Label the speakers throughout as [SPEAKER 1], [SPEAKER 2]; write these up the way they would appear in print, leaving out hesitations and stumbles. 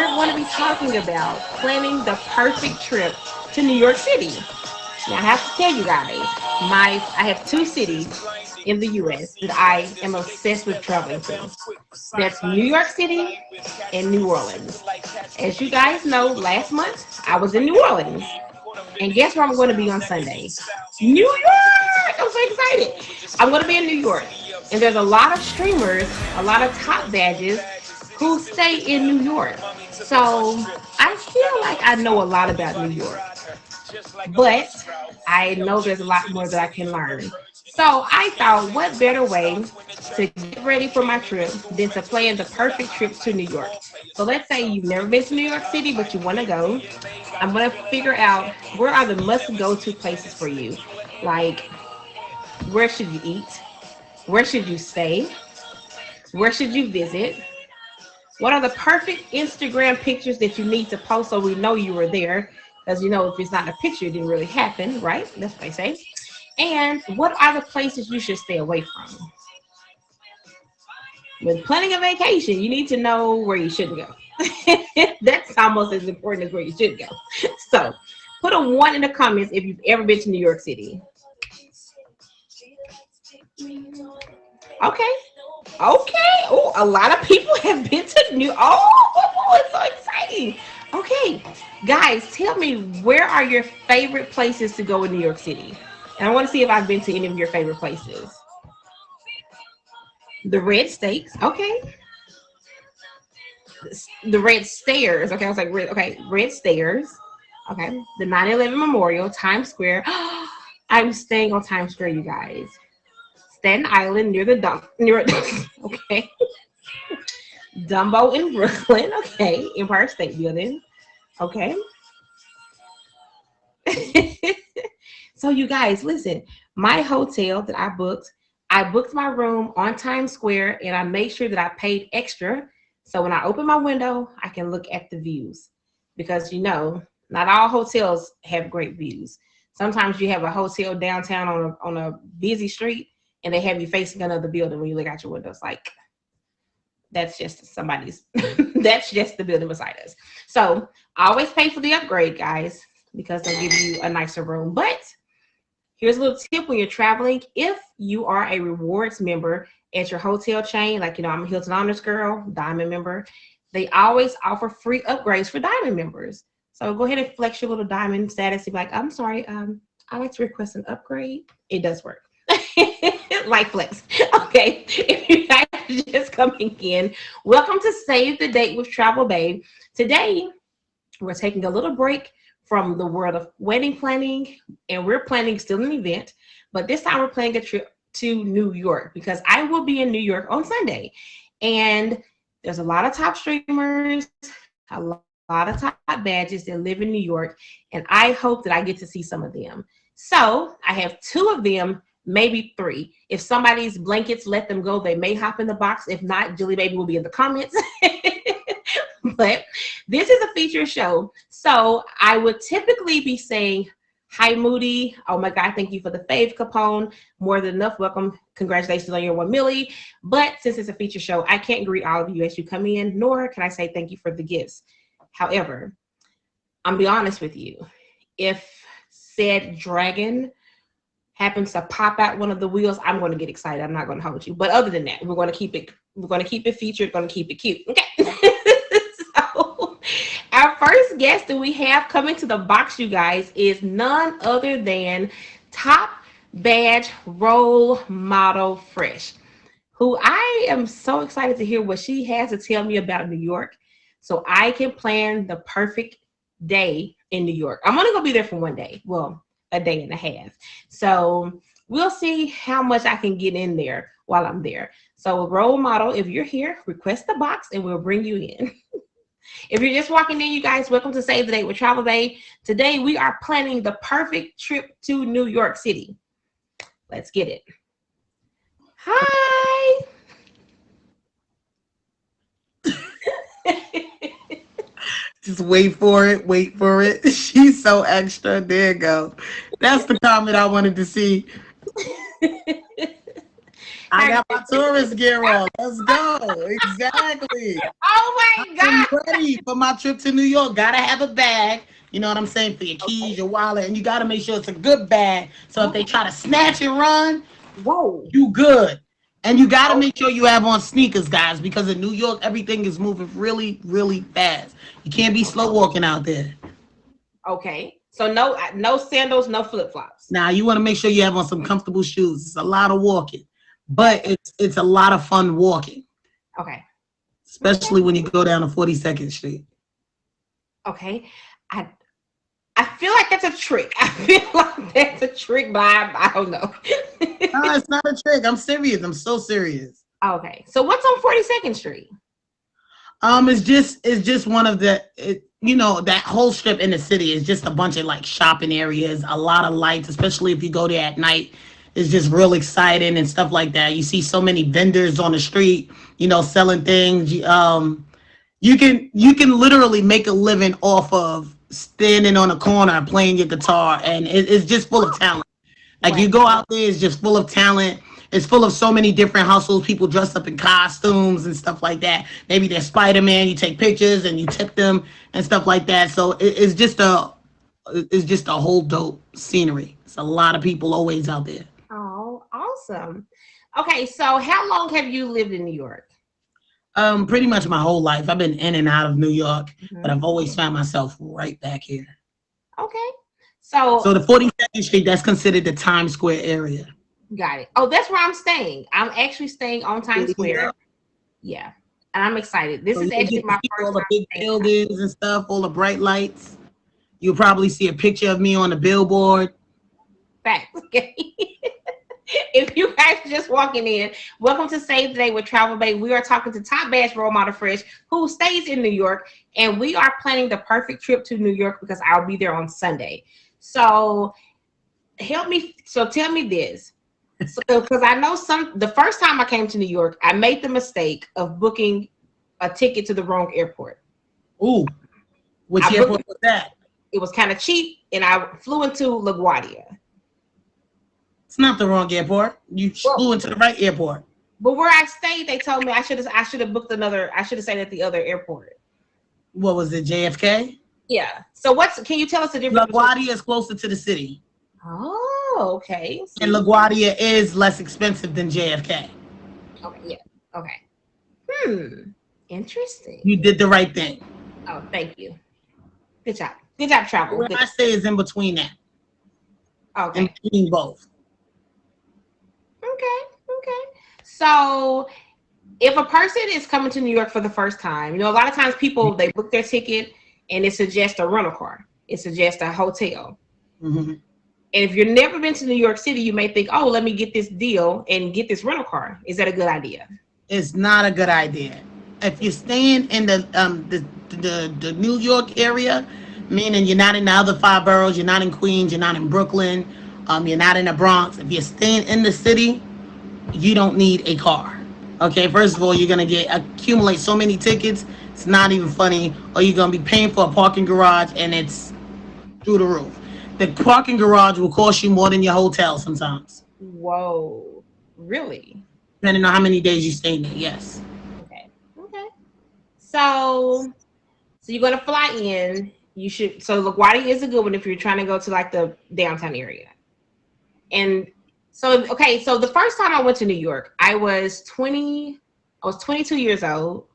[SPEAKER 1] we're going to be talking about planning the perfect trip to New York City. Now, I have to tell you guys, I have two cities in the U.S. that I am obsessed with traveling to. That's New York City and New Orleans. As you guys know, last month I was in New Orleans. And guess where I'm going to be on Sunday? New York! I'm so excited. I'm going to be in New York. And there's a lot of streamers, a lot of top badges who stay in New York. So I feel like I know a lot about New York. But I know there's a lot more that I can learn. So I thought, what better way to get ready for my trip than to plan the perfect trip to New York? So let's say you've never been to New York City, but you want to go. I'm going to figure out where are the must go to places for you. Like, where should you eat? Where should you stay? Where should you visit? What are the perfect Instagram pictures that you need to post so we know you were there? Because you know, if it's not a picture, it didn't really happen, right? That's what they say. And what are the places you should stay away from? When planning a vacation, you need to know where you shouldn't go. That's almost as important as where you should go. So put a 1 in the comments if you've ever been to New York City. Okay. Okay. Oh, a lot of people have been to it's so exciting. Okay. Guys, tell me, where are your favorite places to go in New York City? And I want to see if I've been to any of your favorite places. The Red Steaks. Okay. The Red Stairs. Okay, I was like, Red Stairs. Okay. The 9/11 Memorial, Times Square. I'm staying on Times Square, you guys. Staten Island near the dump. Okay. Dumbo in Brooklyn. Okay. Empire State Building. Okay. So you guys, listen, my hotel that I booked my room on Times Square and I made sure that I paid extra. So when I open my window, I can look at the views because, you know, not all hotels have great views. Sometimes you have a hotel downtown on a busy street and they have you facing another building when you look out your window. It's like, that's just somebody's, that's just the building beside us. So I always pay for the upgrade, guys, because they'll give you a nicer room. But here's a little tip when you're traveling. If you are a rewards member at your hotel chain, like, you know, I'm a Hilton Honors girl, Diamond member, they always offer free upgrades for Diamond members. So go ahead and flex your little Diamond status and be like, I'm sorry, I'd like to request an upgrade. It does work. Like flex. Okay, if you guys are just coming in, welcome to Save the Date with Travel Bae. Today, we're taking a little break from the world of wedding planning, and we're planning still an event, but this time we're planning a trip to New York because I will be in New York on Sunday. And there's a lot of top streamers, a lot of top badges that live in New York, and I hope that I get to see some of them. So I have 2 of them, maybe 3. If somebody's blankets let them go, they may hop in the box. If not, Julie Baby will be in the comments. But this is a feature show. So I would typically be saying, hi, Moody. Oh my God, thank you for the fave Capone. More than enough. Welcome. Congratulations on your 1 milli. But since it's a feature show, I can't greet all of you as you come in, nor can I say thank you for the gifts. However, I'm be honest with you. If said dragon happens to pop out one of the wheels, I'm going to get excited. I'm not going to hold you. But other than that, we're going to keep it featured, going to keep it cute. Okay. So our first guest that we have coming to the box, you guys, is none other than Top Badge Role Model Fresh, who I am so excited to hear what she has to tell me about New York so I can plan the perfect day in New York. I'm only going to be there for 1 day. Well, a day and a half. So we'll see how much I can get in there while I'm there. So role model, if you're here, request the box and we'll bring you in. If you're just walking in, you guys, welcome to Save the Date with Travel Bae. Today we are planning the perfect trip to New York City. Let's get it. Hi.
[SPEAKER 2] Just wait for it. Wait for it. She's so extra. There you go. That's the comment I wanted to see. I got my tourist gear on. Let's go. Exactly.
[SPEAKER 1] Oh my
[SPEAKER 2] I'm
[SPEAKER 1] God.
[SPEAKER 2] ready for my trip to New York. Gotta have a bag. You know what I'm saying? For your keys,
[SPEAKER 1] Okay.
[SPEAKER 2] your wallet, and you gotta make sure it's a good bag. So if they
[SPEAKER 1] Okay.
[SPEAKER 2] try to snatch and run,
[SPEAKER 1] Whoa.
[SPEAKER 2] you good. And you gotta
[SPEAKER 1] Oh,
[SPEAKER 2] make sure you have on sneakers, guys, because in New York everything is moving really, really fast. You can't be slow walking out there.
[SPEAKER 1] okay. So no sandals, no flip flops.
[SPEAKER 2] Now you want to make sure you have on some comfortable shoes. It's a lot of walking, but
[SPEAKER 1] Okay.
[SPEAKER 2] it's a lot of fun walking,
[SPEAKER 1] Okay. Okay.
[SPEAKER 2] especially when you go down to 42nd Street.
[SPEAKER 1] Okay. I I feel like that's a trick. I feel like that's a trick, but I don't know.
[SPEAKER 2] No, it's not a trick. I'm serious. I'm so serious.
[SPEAKER 1] Okay. So what's on 42nd Street?
[SPEAKER 2] It's just one of that whole strip in the city is just a bunch of like shopping areas, a lot of lights, especially if you go there at night. It's just real exciting and stuff like that. You see so many vendors on the street, selling things. You can literally make a living off of standing on a corner playing your guitar, and it's just full of talent. Like
[SPEAKER 1] Wow.
[SPEAKER 2] you go out there, it's just full of talent. It's full of so many different hustles, people dressed up in costumes and stuff like that. Maybe they're Spider-Man. You take pictures and you tip them and stuff like that. So it's just a whole dope scenery. It's a lot of people always out there.
[SPEAKER 1] Oh, awesome. Okay, so how long have you lived in New York?
[SPEAKER 2] Pretty much my whole life. I've been in and out of New York, but
[SPEAKER 1] Mhm.
[SPEAKER 2] I've always found myself right back here.
[SPEAKER 1] Okay.
[SPEAKER 2] So
[SPEAKER 1] So
[SPEAKER 2] the 42nd Street, that's considered the Times Square area.
[SPEAKER 1] got it. Oh, that's where I'm staying. I'm actually staying on
[SPEAKER 2] There
[SPEAKER 1] Times
[SPEAKER 2] you go.
[SPEAKER 1] Square. Yeah. And I'm excited. This
[SPEAKER 2] So
[SPEAKER 1] is
[SPEAKER 2] you'll
[SPEAKER 1] actually
[SPEAKER 2] get to
[SPEAKER 1] my
[SPEAKER 2] see all
[SPEAKER 1] first
[SPEAKER 2] the
[SPEAKER 1] time
[SPEAKER 2] big
[SPEAKER 1] staying in
[SPEAKER 2] buildings and stuff, all the bright lights. You'll probably see a picture of me on the billboard.
[SPEAKER 1] Facts. Okay. If you guys are just walking in, welcome to Save the Day with Travel Bae. We are talking to top badge role model Fresh, who stays in New York, and we are planning the perfect trip to New York because I'll be there on Sunday. So help me. So tell me this. So because I know the first time I came to New York, I made the mistake of booking a ticket to the wrong airport.
[SPEAKER 2] Ooh, which
[SPEAKER 1] I booked
[SPEAKER 2] airport was that?
[SPEAKER 1] it was kind of cheap, and I flew into LaGuardia.
[SPEAKER 2] It's not the wrong airport. You
[SPEAKER 1] Well,
[SPEAKER 2] flew into the right airport.
[SPEAKER 1] but where I stayed, they told me I should have booked another. I should have stayed at the other airport.
[SPEAKER 2] What was it, JFK?
[SPEAKER 1] Yeah. So can you tell us the difference between?
[SPEAKER 2] LaGuardia is closer to the city,
[SPEAKER 1] Oh, okay.
[SPEAKER 2] and
[SPEAKER 1] See.
[SPEAKER 2] LaGuardia is less expensive than JFK.
[SPEAKER 1] Okay. Yeah. Okay. Hmm.
[SPEAKER 2] You
[SPEAKER 1] Interesting.
[SPEAKER 2] did the right thing.
[SPEAKER 1] Oh, thank you. Good job. Good job, travel.
[SPEAKER 2] Where
[SPEAKER 1] Good
[SPEAKER 2] I
[SPEAKER 1] job.
[SPEAKER 2] stay is in between that, in
[SPEAKER 1] Okay.
[SPEAKER 2] between both.
[SPEAKER 1] Okay. Okay. So if a person is coming to New York for the first time, a lot of times people they book their ticket and it suggests a rental car. It suggests a hotel.
[SPEAKER 2] Hmm.
[SPEAKER 1] And if you've never been to New York City, you may think, oh, let me get this deal and get this rental car. Is that a good idea?
[SPEAKER 2] It's not a good idea. If you're staying in the New York area, meaning you're not in the other five boroughs, you're not in Queens, you're not in Brooklyn, you're not in the Bronx. If you're staying in the city, you don't need a car. Okay, first of all, you're gonna get accumulate so many tickets. It's not even funny, or you're gonna be paying for a parking garage, and it's through the roof. The parking garage will cost you more than your hotel sometimes,
[SPEAKER 1] Whoa. Really?
[SPEAKER 2] depending on how many days you stay there. Yes.
[SPEAKER 1] Okay. Okay. So you're gonna fly in. You should. So LaGuardia is a good one if you're trying to go to like the downtown area. And so okay. So the first time I went to New York, I was 20. I was 22 years old,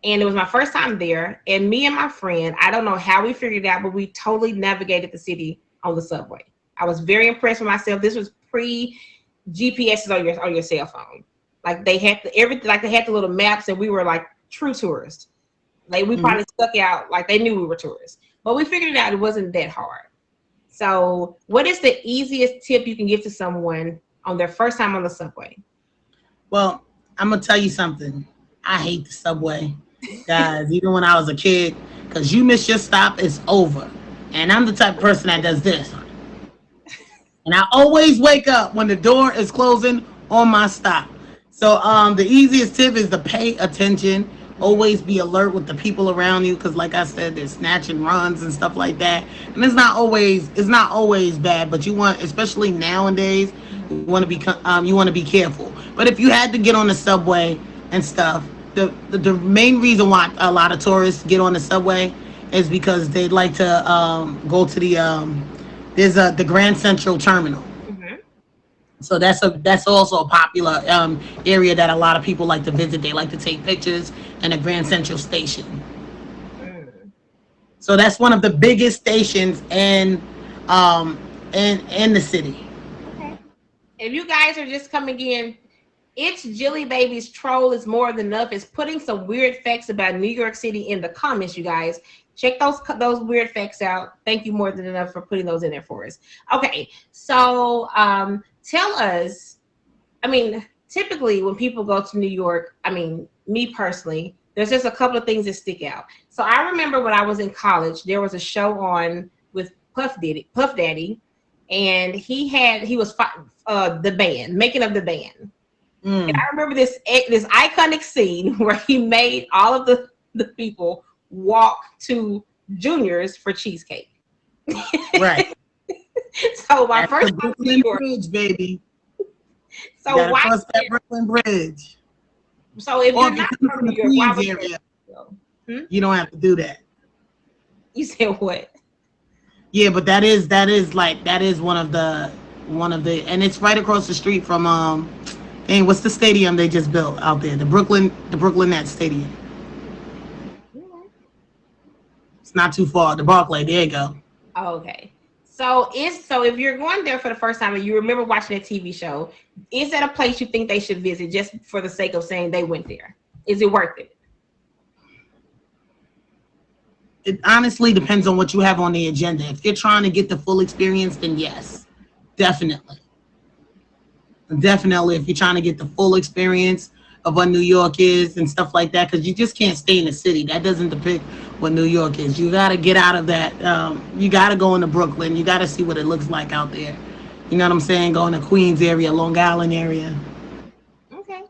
[SPEAKER 1] and it was my first time there. And me and my friend, I don't know how we figured it out, but we totally navigated the city on the subway. I was very impressed with myself. This was pre GPSs on your cell phone. Like they had everything. Like they had the little maps, and we were like true tourists. Like we
[SPEAKER 2] Mhm.
[SPEAKER 1] probably stuck out like they knew we were tourists, but we figured it out. It wasn't that hard. So, what is the easiest tip you can give to someone on their first time on the subway?
[SPEAKER 2] Well, I'm gonna tell you something. I hate the subway, guys. Even when I was a kid, because you miss your stop, it's over. And I'm the type of person that does this. And I always wake up when the door is closing on my stop. So the easiest tip is to pay attention. Always be alert with the people around you, because like I said, there's snatch and runs and stuff like that. And it's not always bad, but you want, especially nowadays, you want to be careful. But But if you had to get on the subway and stuff, the main reason why a lot of tourists get on the subway is because they like to go to the there's the Grand Central Terminal.
[SPEAKER 1] Hmm.
[SPEAKER 2] So that's also a popular area that a lot of people like to visit. They like to take pictures in the Grand Central Station.
[SPEAKER 1] Mm.
[SPEAKER 2] So that's one of the biggest stations um in the city.
[SPEAKER 1] Okay. If you guys are just coming in, it's Jilly Baby's troll is more than enough. It's putting some weird facts about New York City in the comments, you guys. Check those weird facts out. Thank you more than enough for putting those in there for us. Okay, so tell us. I mean, typically when people go to New York, I mean, me personally, there's just a couple of things that stick out. So I remember when I was in college, there was a show on with Puff Daddy, and he was the band, making of the band. And
[SPEAKER 2] Mm,
[SPEAKER 1] I remember this iconic scene where he made all of the people walk to Junior's for cheesecake.
[SPEAKER 2] right.
[SPEAKER 1] So my
[SPEAKER 2] That's the
[SPEAKER 1] first time to New
[SPEAKER 2] Brooklyn
[SPEAKER 1] York.
[SPEAKER 2] Bridge, baby. You
[SPEAKER 1] So
[SPEAKER 2] gotta
[SPEAKER 1] why?
[SPEAKER 2] cross that Brooklyn Bridge.
[SPEAKER 1] So if
[SPEAKER 2] Or
[SPEAKER 1] you're
[SPEAKER 2] if you're
[SPEAKER 1] not
[SPEAKER 2] coming
[SPEAKER 1] from
[SPEAKER 2] from
[SPEAKER 1] New
[SPEAKER 2] the
[SPEAKER 1] York, why
[SPEAKER 2] Queens
[SPEAKER 1] would you
[SPEAKER 2] area,
[SPEAKER 1] go? Hmm?
[SPEAKER 2] you don't have to do that.
[SPEAKER 1] You said what?
[SPEAKER 2] Yeah, but that is one of the and it's right across the street from dang, what's the stadium they just built out there? The Brooklyn Nets Stadium. It's not too far. The Barclay, there you go.
[SPEAKER 1] Okay. So if you're going there for the first time and you remember watching a TV show, is that a place you think they should visit just for the sake of saying they went there? Is it worth it?
[SPEAKER 2] It honestly depends on what you have on the agenda. If you're trying to get the full experience, then yes, definitely. Definitely, if you're trying to get the full experience of what New York is and stuff like that, because you just can't stay in the city. That doesn't depict what New York is. You got to get out of that. You got to go into Brooklyn. You got to see what it looks like out there. You know what I'm saying? Go in the Queens area, Long Island area.
[SPEAKER 1] Okay.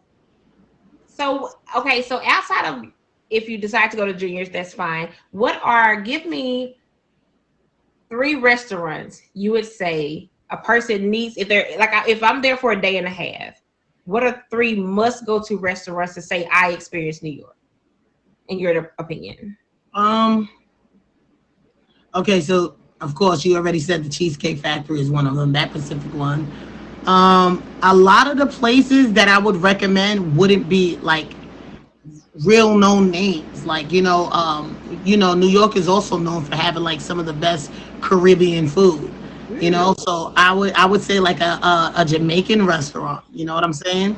[SPEAKER 1] So outside of if you decide to go to Junior's, that's fine. Give me three restaurants you would say a person needs if they're like if I'm there for a day and a half, what are three must go to restaurants to say I experienced New York in your opinion?
[SPEAKER 2] Um. Okay, so of course you already said the Cheesecake Factory is one of them. That Pacific one. A lot of the places that I would recommend wouldn't be like real known names. Like New York is also known for having like some of the best Caribbean food.
[SPEAKER 1] Mm,
[SPEAKER 2] So I would say like a Jamaican restaurant. You know what I'm saying?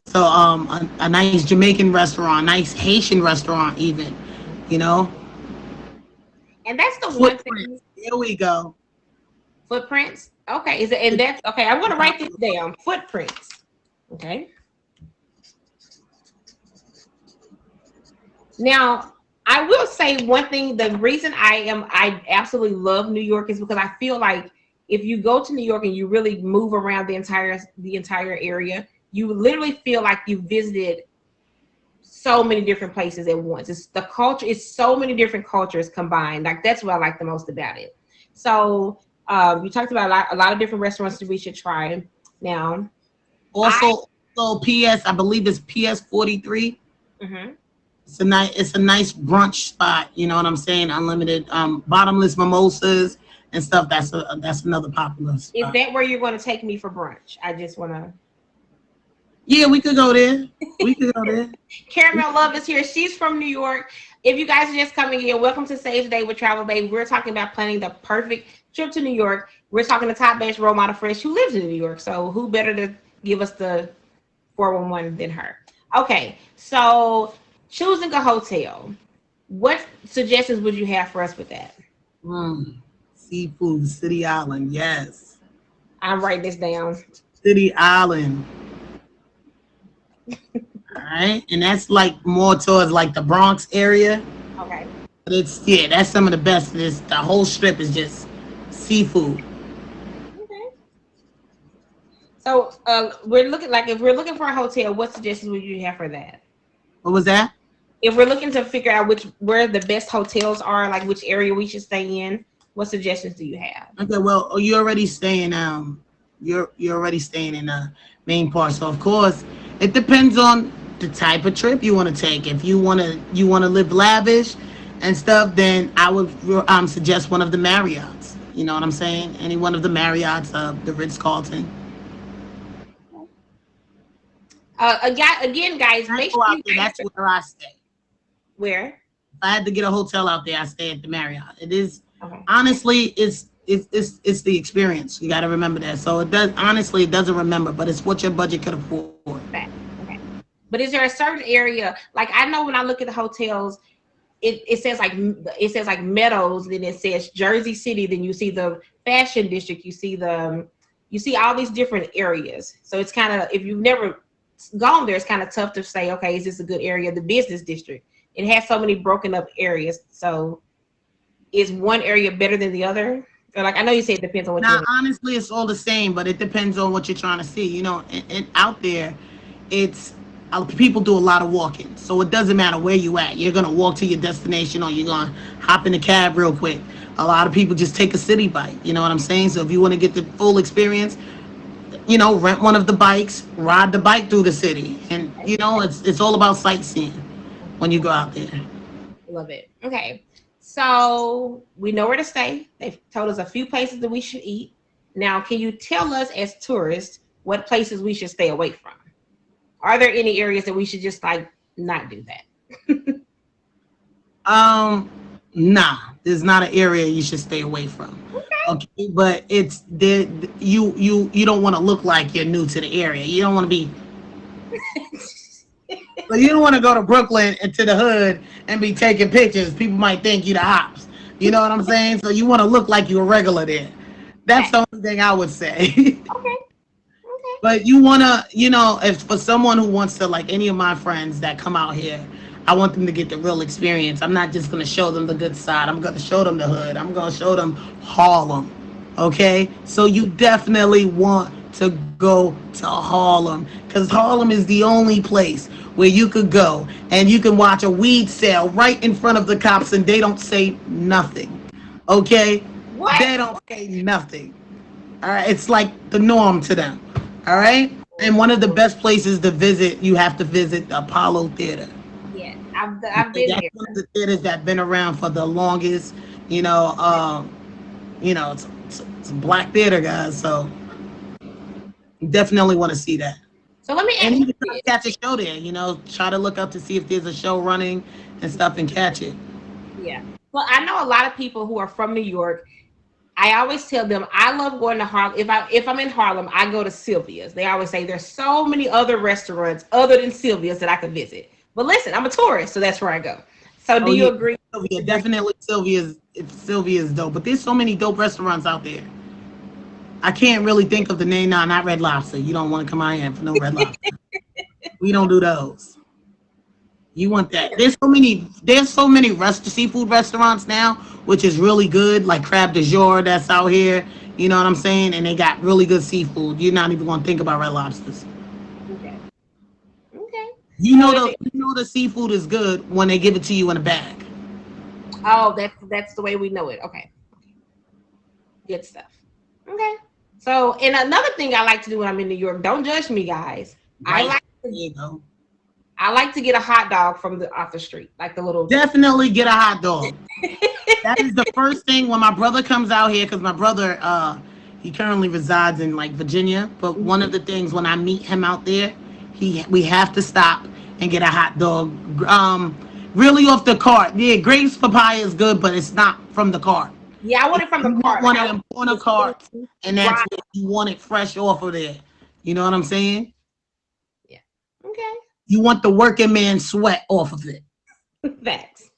[SPEAKER 2] So a nice Jamaican restaurant, nice Haitian restaurant, even. You know,
[SPEAKER 1] and that's the one thing.
[SPEAKER 2] footprints. Here we go.
[SPEAKER 1] Footprints. Okay, is it and that's okay. I'm gonna write this down. Footprints. Okay. Now, I will say one thing. The reason I absolutely love New York is because I feel like if you go to New York and you really move around the entire area, you literally feel like you visited so many different places at once. It's the culture. It's so many different cultures combined. Like that's what I like the most about it. So you talked about a lot of different restaurants that we should try. Now, I
[SPEAKER 2] Also, so PS, I believe it's PS 43.
[SPEAKER 1] mhm.
[SPEAKER 2] It's a nice brunch spot. You know what I'm saying? Unlimited bottomless mimosas and stuff. That's another popular
[SPEAKER 1] Is
[SPEAKER 2] spot.
[SPEAKER 1] that where you're going to take me for brunch? I just want to.
[SPEAKER 2] Yeah, we could go there. We could go there.
[SPEAKER 1] Caramel Love is here. She's from New York. If you guys are just coming in, welcome to Save the Day with Travel Bae. We're talking about planning the perfect trip to New York. We're talking to Top Bash Role Model Fresh, who lives in New York. So who better to give us the 411 than her? Okay, so choosing a hotel. What suggestions would you have for us with that?
[SPEAKER 2] Seafood, City Island. Yes,
[SPEAKER 1] I'm writing this down.
[SPEAKER 2] City Island. All right, and that's like more towards like the Bronx area.
[SPEAKER 1] Okay.
[SPEAKER 2] But that's some of the best. The whole strip is just seafood.
[SPEAKER 1] Okay. So we're looking like if we're looking for a hotel, what suggestions would you have for that?
[SPEAKER 2] What was that?
[SPEAKER 1] If we're looking to figure out where the best hotels are, like which area we should stay in, what suggestions do you have?
[SPEAKER 2] Okay, well, you're already staying. You're already staying in main part. So of course, it depends on the type of trip you want to take. If you want to live lavish and stuff, then I would suggest one of the Marriotts. You know what I'm saying? Any one of the Marriotts, the Ritz Carlton.
[SPEAKER 1] Again, guys,
[SPEAKER 2] I
[SPEAKER 1] make
[SPEAKER 2] go
[SPEAKER 1] sure
[SPEAKER 2] out
[SPEAKER 1] you
[SPEAKER 2] there.
[SPEAKER 1] guys
[SPEAKER 2] That's where I stay.
[SPEAKER 1] where.
[SPEAKER 2] If I had to get a hotel out there, I stay at the Marriott. It is
[SPEAKER 1] Okay.
[SPEAKER 2] honestly, it's the experience. You got to remember that. So it does honestly, it doesn't remember, but it's what your budget could afford.
[SPEAKER 1] Back. Okay. But is there a certain area? Like I know when I look at the hotels, it says like Meadows, then it says Jersey City, then you see the Fashion District, you see all these different areas. So it's kind of if you've never gone there, it's kind of tough to say, okay, is this a good area? The business district. It has so many broken up areas. So is one area better than the other? Or like I know you say it depends on what you
[SPEAKER 2] Now,
[SPEAKER 1] want.
[SPEAKER 2] honestly, it's all the same, but it depends on what you're trying to see. You know, and out there, it's people do a lot of walking, so it doesn't matter where you at. You're gonna walk to your destination, or you're gonna hop in a cab real quick. A lot of people just take a city bike. You know what I'm saying? So if you want to get the full experience, rent one of the bikes, ride the bike through the city, and it's all about sightseeing when you go out there.
[SPEAKER 1] Love it. Okay. So we know where to stay. They've told us a few places that we should eat. Now, can you tell us as tourists what places we should stay away from? Are there any areas that we should just like not do that?
[SPEAKER 2] Um, nah, there's not an area you should stay away from. Okay, but it's there. You don't want to look like you're new to the area. You don't want to be. But you don't want to go to Brooklyn and to the hood and be taking pictures. People might think you the ops. You know what I'm saying? So you want to look like you're a regular there. That's
[SPEAKER 1] Okay.
[SPEAKER 2] the only thing I would say.
[SPEAKER 1] Okay. Okay.
[SPEAKER 2] But you wanna, if for someone who wants to, like any of my friends that come out here, I want them to get the real experience. I'm not just gonna show them the good side. I'm gonna show them the hood. I'm gonna show them Harlem. Okay, so you definitely want to go to Harlem because Harlem is the only place where you could go and you can watch a weed sale right in front of the cops and they don't say nothing. Okay,
[SPEAKER 1] What?
[SPEAKER 2] they don't say nothing. All right, it's like the norm to them. All right, and one of the best places to visit, you have to visit the Apollo Theater.
[SPEAKER 1] Yeah, I've been
[SPEAKER 2] That's
[SPEAKER 1] there.
[SPEAKER 2] one of the theaters that been around for the longest. You know, it's a black theater, guys. So definitely want to see that.
[SPEAKER 1] So let me
[SPEAKER 2] And
[SPEAKER 1] ask you
[SPEAKER 2] even try to
[SPEAKER 1] this.
[SPEAKER 2] catch a show there. Try to look up to see if there's a show running and stuff and catch it.
[SPEAKER 1] Yeah. Well, I know a lot of people who are from New York. I always tell them I love going to Harlem. If I'm in Harlem, I go to Sylvia's. They always say there's so many other restaurants other than Sylvia's that I could visit. But listen, I'm a tourist, so that's where I go. So
[SPEAKER 2] Oh
[SPEAKER 1] do you
[SPEAKER 2] yeah,
[SPEAKER 1] agree?
[SPEAKER 2] Sylvia, definitely Sylvia's dope. But there's so many dope restaurants out there. I can't really think of the name now. Not Red Lobster. You don't want to come out here for no Red Lobster. We don't do those. You want that? There's so many. There's so many seafood restaurants now, which is really good. Like Crab de Jour, that's out here. You know what I'm saying? And they got really good seafood. You're not even gonna think about Red Lobsters.
[SPEAKER 1] Okay. Okay.
[SPEAKER 2] You
[SPEAKER 1] So
[SPEAKER 2] know
[SPEAKER 1] is
[SPEAKER 2] the
[SPEAKER 1] it?
[SPEAKER 2] you know the seafood is good when they give it to you in a bag.
[SPEAKER 1] Oh, that's the way we know it. Okay. Good stuff. Okay. So, and another thing I like to do when I'm in New York, don't judge me, guys. I
[SPEAKER 2] Right?
[SPEAKER 1] like
[SPEAKER 2] There you go.
[SPEAKER 1] I like to get a hot dog from the off the street, like the little.
[SPEAKER 2] Definitely get a hot dog. That is the first thing when my brother comes out here, because my brother, he currently resides in like Virginia. But one of the things when I meet him out there, we have to stop and get a hot dog. Really off the cart. Yeah, Grace papaya is good, but it's not from the cart.
[SPEAKER 1] Yeah, I want it from the
[SPEAKER 2] You want
[SPEAKER 1] cart.
[SPEAKER 2] one
[SPEAKER 1] Like
[SPEAKER 2] of
[SPEAKER 1] I
[SPEAKER 2] them
[SPEAKER 1] want
[SPEAKER 2] corner
[SPEAKER 1] it to
[SPEAKER 2] carts,
[SPEAKER 1] be
[SPEAKER 2] and that's
[SPEAKER 1] dry.
[SPEAKER 2] what you want it fresh off of there. You know what I'm saying?
[SPEAKER 1] Yeah. Okay.
[SPEAKER 2] You want the working man sweat off of it.
[SPEAKER 1] Facts.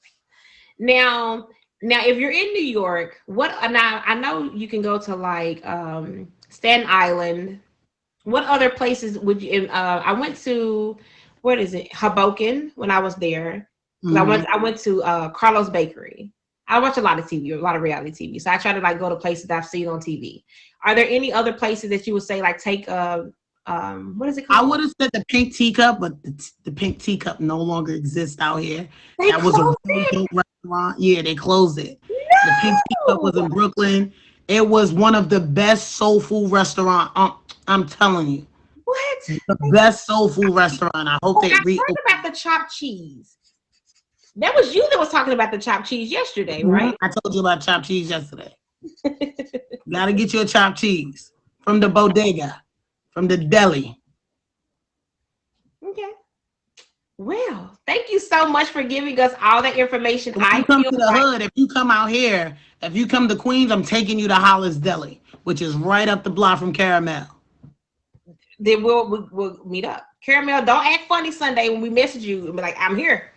[SPEAKER 1] Now, if you're in New York, what now I know you can go to like Staten Island. What other places would you I went to what is it? Hoboken when I was there. Because
[SPEAKER 2] Mhm.
[SPEAKER 1] I went to Carlos Bakery. I watch a lot of TV, a lot of reality TV. So I try to like go to places that I've seen on TV. Are there any other places that you would say like take what is it
[SPEAKER 2] I
[SPEAKER 1] called?
[SPEAKER 2] would have said the pink teacup, but the pink teacup no longer exists out here.
[SPEAKER 1] They
[SPEAKER 2] That was a
[SPEAKER 1] closed
[SPEAKER 2] really
[SPEAKER 1] it.
[SPEAKER 2] dope restaurant. Yeah, they closed it. The pink teacup
[SPEAKER 1] No.
[SPEAKER 2] was in Brooklyn. It was one of the best soul food restaurant. I'm telling you.
[SPEAKER 1] What?
[SPEAKER 2] The best soul food restaurant. I hope
[SPEAKER 1] Oh,
[SPEAKER 2] they
[SPEAKER 1] I
[SPEAKER 2] reopen.
[SPEAKER 1] heard about the chopped cheese. That was you that was talking about the chopped cheese yesterday, right?
[SPEAKER 2] I told you about chopped cheese yesterday. Gotta get you a chopped cheese from the bodega, from the deli.
[SPEAKER 1] Okay. Well, thank you so much for giving us all that information.
[SPEAKER 2] When you
[SPEAKER 1] I
[SPEAKER 2] come
[SPEAKER 1] feel
[SPEAKER 2] to the
[SPEAKER 1] like
[SPEAKER 2] hood, if you come out here, if you come to Queens, I'm taking you to Hollis Deli, which is right up the block from Caramel.
[SPEAKER 1] then we'll meet up. Caramel, don't act funny Sunday when we message you and be like, I'm here.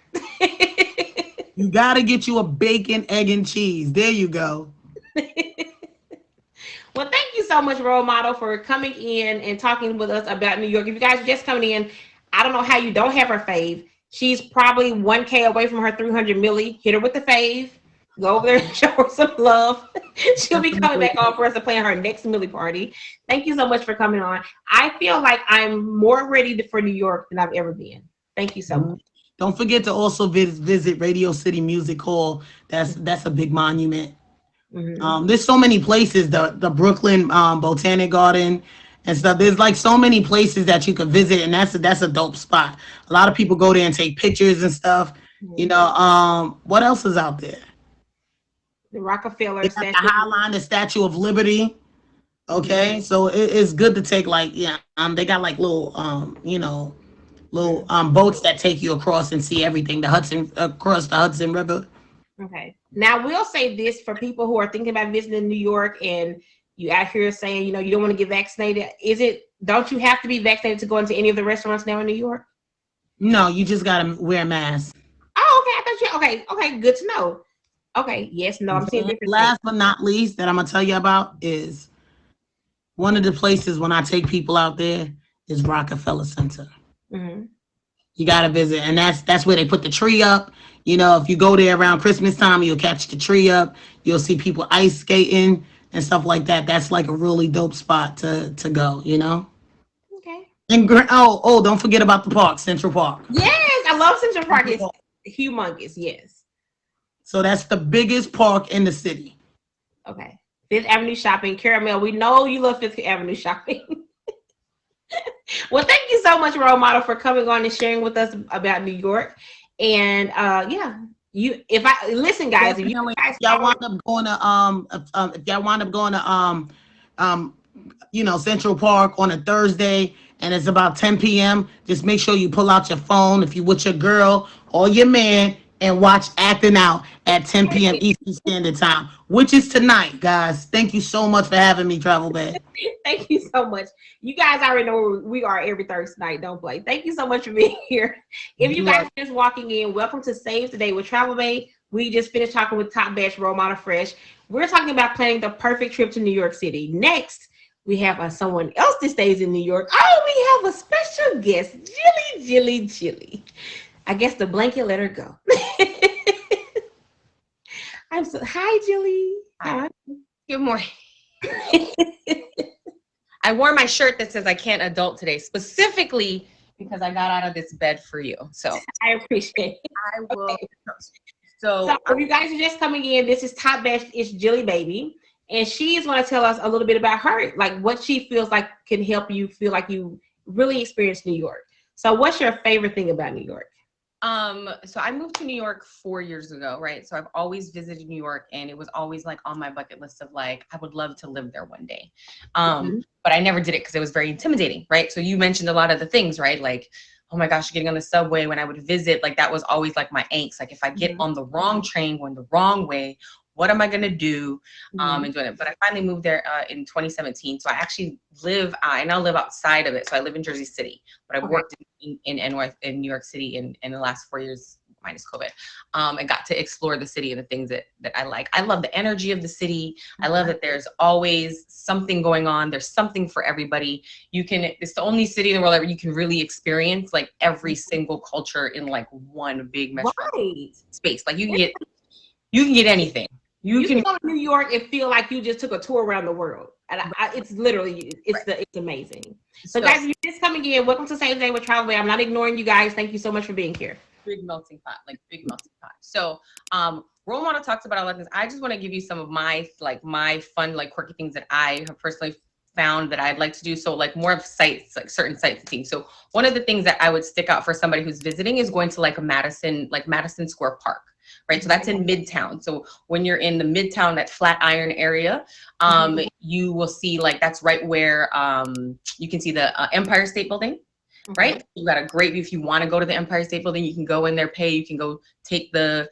[SPEAKER 2] You gotta get you a bacon, egg, and cheese. There you go.
[SPEAKER 1] Well, thank you so much, role model, for coming in and talking with us about New York. If you guys are just coming in, I don't know how you don't have her fave. She's probably 1K away from her 300 milli. Hit her with the fave. Go over there and show her some love. She'll be coming
[SPEAKER 2] Definitely.
[SPEAKER 1] back on for us to plan her next milli party. Thank you so much for coming on. I feel like I'm more ready for New York than I've ever been. Thank you so much.
[SPEAKER 2] Don't forget to also visit Radio City Music Hall. That's a big monument.
[SPEAKER 1] Mhm.
[SPEAKER 2] There's so many places. The Brooklyn Botanic Garden and stuff. There's like so many places that you could visit, and that's a dope spot. A lot of people go there and take pictures and stuff. You
[SPEAKER 1] Mhm.
[SPEAKER 2] know, what else is out there?
[SPEAKER 1] The
[SPEAKER 2] They
[SPEAKER 1] Rockefeller
[SPEAKER 2] got the
[SPEAKER 1] statue.
[SPEAKER 2] High Line, the Statue of Liberty.
[SPEAKER 1] Mhm.
[SPEAKER 2] Okay, so it's good to take like they got like little little
[SPEAKER 1] Mhm.
[SPEAKER 2] boats that take you across and see everything. The Hudson across the Hudson River.
[SPEAKER 1] Okay. Now we'll say this for people who are thinking about visiting New York and you out here saying, you don't want to get vaccinated. Don't you have to be vaccinated to go into any of the restaurants now in New York?
[SPEAKER 2] No, you just gotta wear a mask.
[SPEAKER 1] Oh, okay. I thought you okay, good to know. Okay, yes, no, I'm seeing
[SPEAKER 2] Okay.
[SPEAKER 1] different states.
[SPEAKER 2] Last but not least, that I'm gonna tell you about is one of the places when I take people out there is Rockefeller Center.
[SPEAKER 1] Hmm.
[SPEAKER 2] You gotta visit, and that's where they put the tree up. If you go there around Christmas time, you'll catch the tree up. You'll see people ice skating and stuff like that. That's like a really dope spot to go.
[SPEAKER 1] Okay.
[SPEAKER 2] And don't forget about the park, Central Park.
[SPEAKER 1] Yes, I love Central Park.
[SPEAKER 2] Central
[SPEAKER 1] It's
[SPEAKER 2] Park.
[SPEAKER 1] humongous. Yes.
[SPEAKER 2] So that's the biggest park in the city.
[SPEAKER 1] Okay. Fifth Avenue shopping. Caramel, we know you love Fifth Avenue shopping. Well, thank you so much, role model, for coming on and sharing with us about New York. And yeah, if I listen, guys, if you
[SPEAKER 2] Definitely,
[SPEAKER 1] guys
[SPEAKER 2] y'all
[SPEAKER 1] follow,
[SPEAKER 2] wind up going to if y'all wind up going to um Central Park on a Thursday and it's about 10 p.m. Just make sure you pull out your phone if you with your girl or your man and watch Acting Out at 10 p.m. Eastern Standard Time, which is tonight, guys. Thank you so much for having me, Travel Bae.
[SPEAKER 1] thank you so much. You guys already know where we are every Thursday night. Don't play. Thank you so much for being here. If you
[SPEAKER 2] You
[SPEAKER 1] guys
[SPEAKER 2] are
[SPEAKER 1] are just walking in, welcome to Save Today with Travel Bae. We just finished talking with Top Batch Role Model Fresh. We're talking about planning the perfect trip to New York City. Next, we have someone else that stays in New York. Oh, we have a special guest, Jilly. I guess the blanket let her go. Hi, Jilly.
[SPEAKER 3] Hi.
[SPEAKER 1] Hi.
[SPEAKER 3] Good morning. I wore my shirt that says I can't adult today, specifically because I got out of this bed for you. So
[SPEAKER 1] I appreciate it.
[SPEAKER 3] I will.
[SPEAKER 1] Okay.
[SPEAKER 3] So
[SPEAKER 1] So if you guys are just coming in, this is Top Batch. It's Jilly Baby, and she is going to tell us a little bit about her, like what she feels like can help you feel like you really experienced New York. So, what's your favorite thing about New York?
[SPEAKER 3] so I moved to New York 4 years ago, right? So I've always visited New York, and it was always like on my bucket list of like I would love to live there one day.
[SPEAKER 1] Mhm.
[SPEAKER 3] But I never did it because it was very intimidating, right? So you mentioned a lot of the things, right? Like, oh my gosh, getting on the subway when I would visit, like that was always like my angst. Like if I get
[SPEAKER 1] Mhm.
[SPEAKER 3] on the wrong train going the wrong way, what am I gonna do?
[SPEAKER 1] Mhm.
[SPEAKER 3] And doing it. But I finally moved there in 2017. So I actually I now live outside of it. So I live in Jersey City, but I've
[SPEAKER 1] Okay.
[SPEAKER 3] worked in New York City in the last 4 years minus COVID, and got to explore the city and the things that I like. I love the energy of the city. I love that there's always something going on. There's something for everybody. It's the only city in the world that you can really experience like every single culture in like one big metropolitan
[SPEAKER 1] Right.
[SPEAKER 3] space. Like you can get anything. You
[SPEAKER 1] You can
[SPEAKER 3] can
[SPEAKER 1] go to New York and feel like you just took a tour around the world. And it's literally,
[SPEAKER 3] Right.
[SPEAKER 1] it's amazing. So, guys, if you're just coming in, welcome to Same Day with Travel Bae. I'm not ignoring you guys. Thank you so much for being here.
[SPEAKER 3] big melting pot, like big melting pot. So role model talks about a lot of things. I just want to give you some of my fun, like quirky things that I have personally found that I'd like to do. So like more of sites, like certain sites and things. So one of the things that I would stick out for somebody who's visiting is going to like Madison Square Park, right? So that's in Midtown. So when you're in the Midtown, that Flatiron area, you will see like that's right where you can see the Empire State Building. Right, you got a great view. If you want to go to the Empire State Building, you can go in there, pay. You can go take the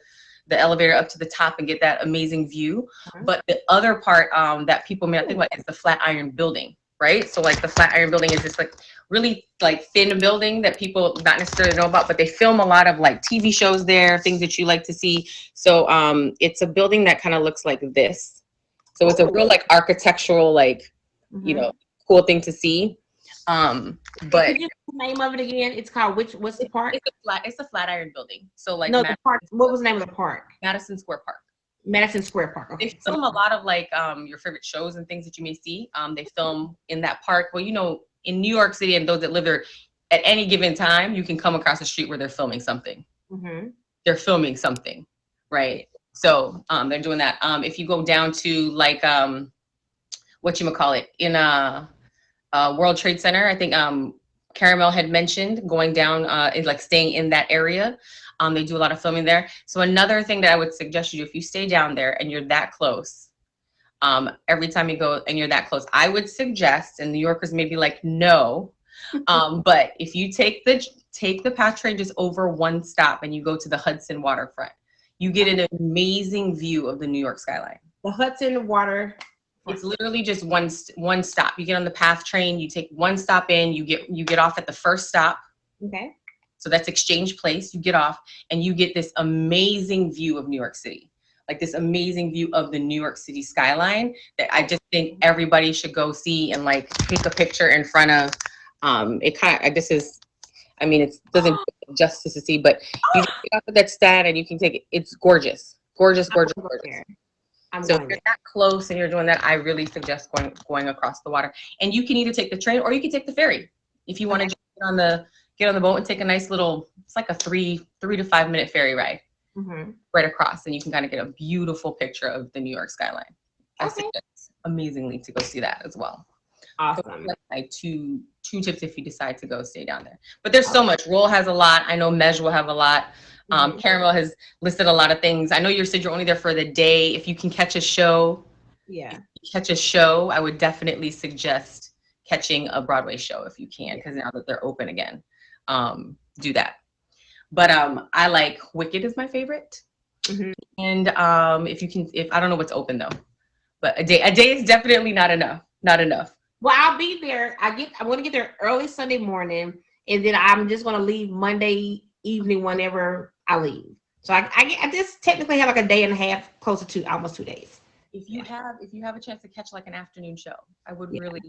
[SPEAKER 3] elevator up to the top and get that amazing view. But the other part that people may not think about is the Flatiron Building, right? So like the Flatiron Building is this like really like thin building that people not necessarily know about, but they film a lot of like TV shows there, things that you like to see. So it's a building that kind of looks like this. So it's a real like architectural like you know cool thing to see. But
[SPEAKER 1] could you the name of it again? It's called what's the park?
[SPEAKER 3] It's a Flatiron Building. So like
[SPEAKER 1] no, the park. What was the name of the park?
[SPEAKER 3] Madison Square Park.
[SPEAKER 1] Madison Square Park. Okay.
[SPEAKER 3] They film a lot of like your favorite shows and things that you may see. They film in that park. Well, you know, in New York City and those that live there, at any given time, you can come across the street where they're filming something. They're filming something, right? So they're doing that. If you go down to like whatchamacallit in World Trade Center, I think Caramel had mentioned going down like staying in that area. They do a lot of filming there. So another thing that I would suggest you do, if you stay down there and you're that close, every time you go and you're that close, I would suggest, and New Yorkers may be like, no, but if you take the PATH train just over one stop and you go to the Hudson waterfront, you get an amazing view of the New York skyline.
[SPEAKER 1] The Hudson water.
[SPEAKER 3] It's literally just one stop. You get on the PATH train, you take one stop in, you get off at the first stop.
[SPEAKER 1] Okay.
[SPEAKER 3] So that's Exchange Place. You get off and you get this amazing view of New York City. Like this amazing view of the New York City skyline that I just think everybody should go see and like take a picture in front of. It kind of, this is, I mean, it doesn't do justice to see, but you get off of that stand and you can take it. It's gorgeous, gorgeous, gorgeous, gorgeous. So if you're that close and you're doing that, I really suggest going across the water. And you can either take the train or you can take the ferry. If you want to get on the boat and take a nice little, it's like a 3 to 5 minute ferry ride right across, and you can kind of get a beautiful picture of the New York skyline. I suggest amazingly to go see that as well.
[SPEAKER 1] Awesome.
[SPEAKER 3] So that's like two tips if you decide to go stay down there. But there's so much. Roll has a lot. I know Mej will have a lot. Caramel has listed a lot of things. I know you said you're only there for the day. If you can catch a show, I would definitely suggest catching a Broadway show if you can, because now that they're open again, do that. But I like Wicked is my favorite. And if I don't know what's open though, but a day is definitely not enough. Not enough.
[SPEAKER 1] Well, I'll be there. I want to get there early Sunday morning, and then I'm just going to leave Monday evening whenever I leave. So I just technically have like a day and a half, closer to almost 2 days.
[SPEAKER 3] If you have a chance to catch like an afternoon show, I would really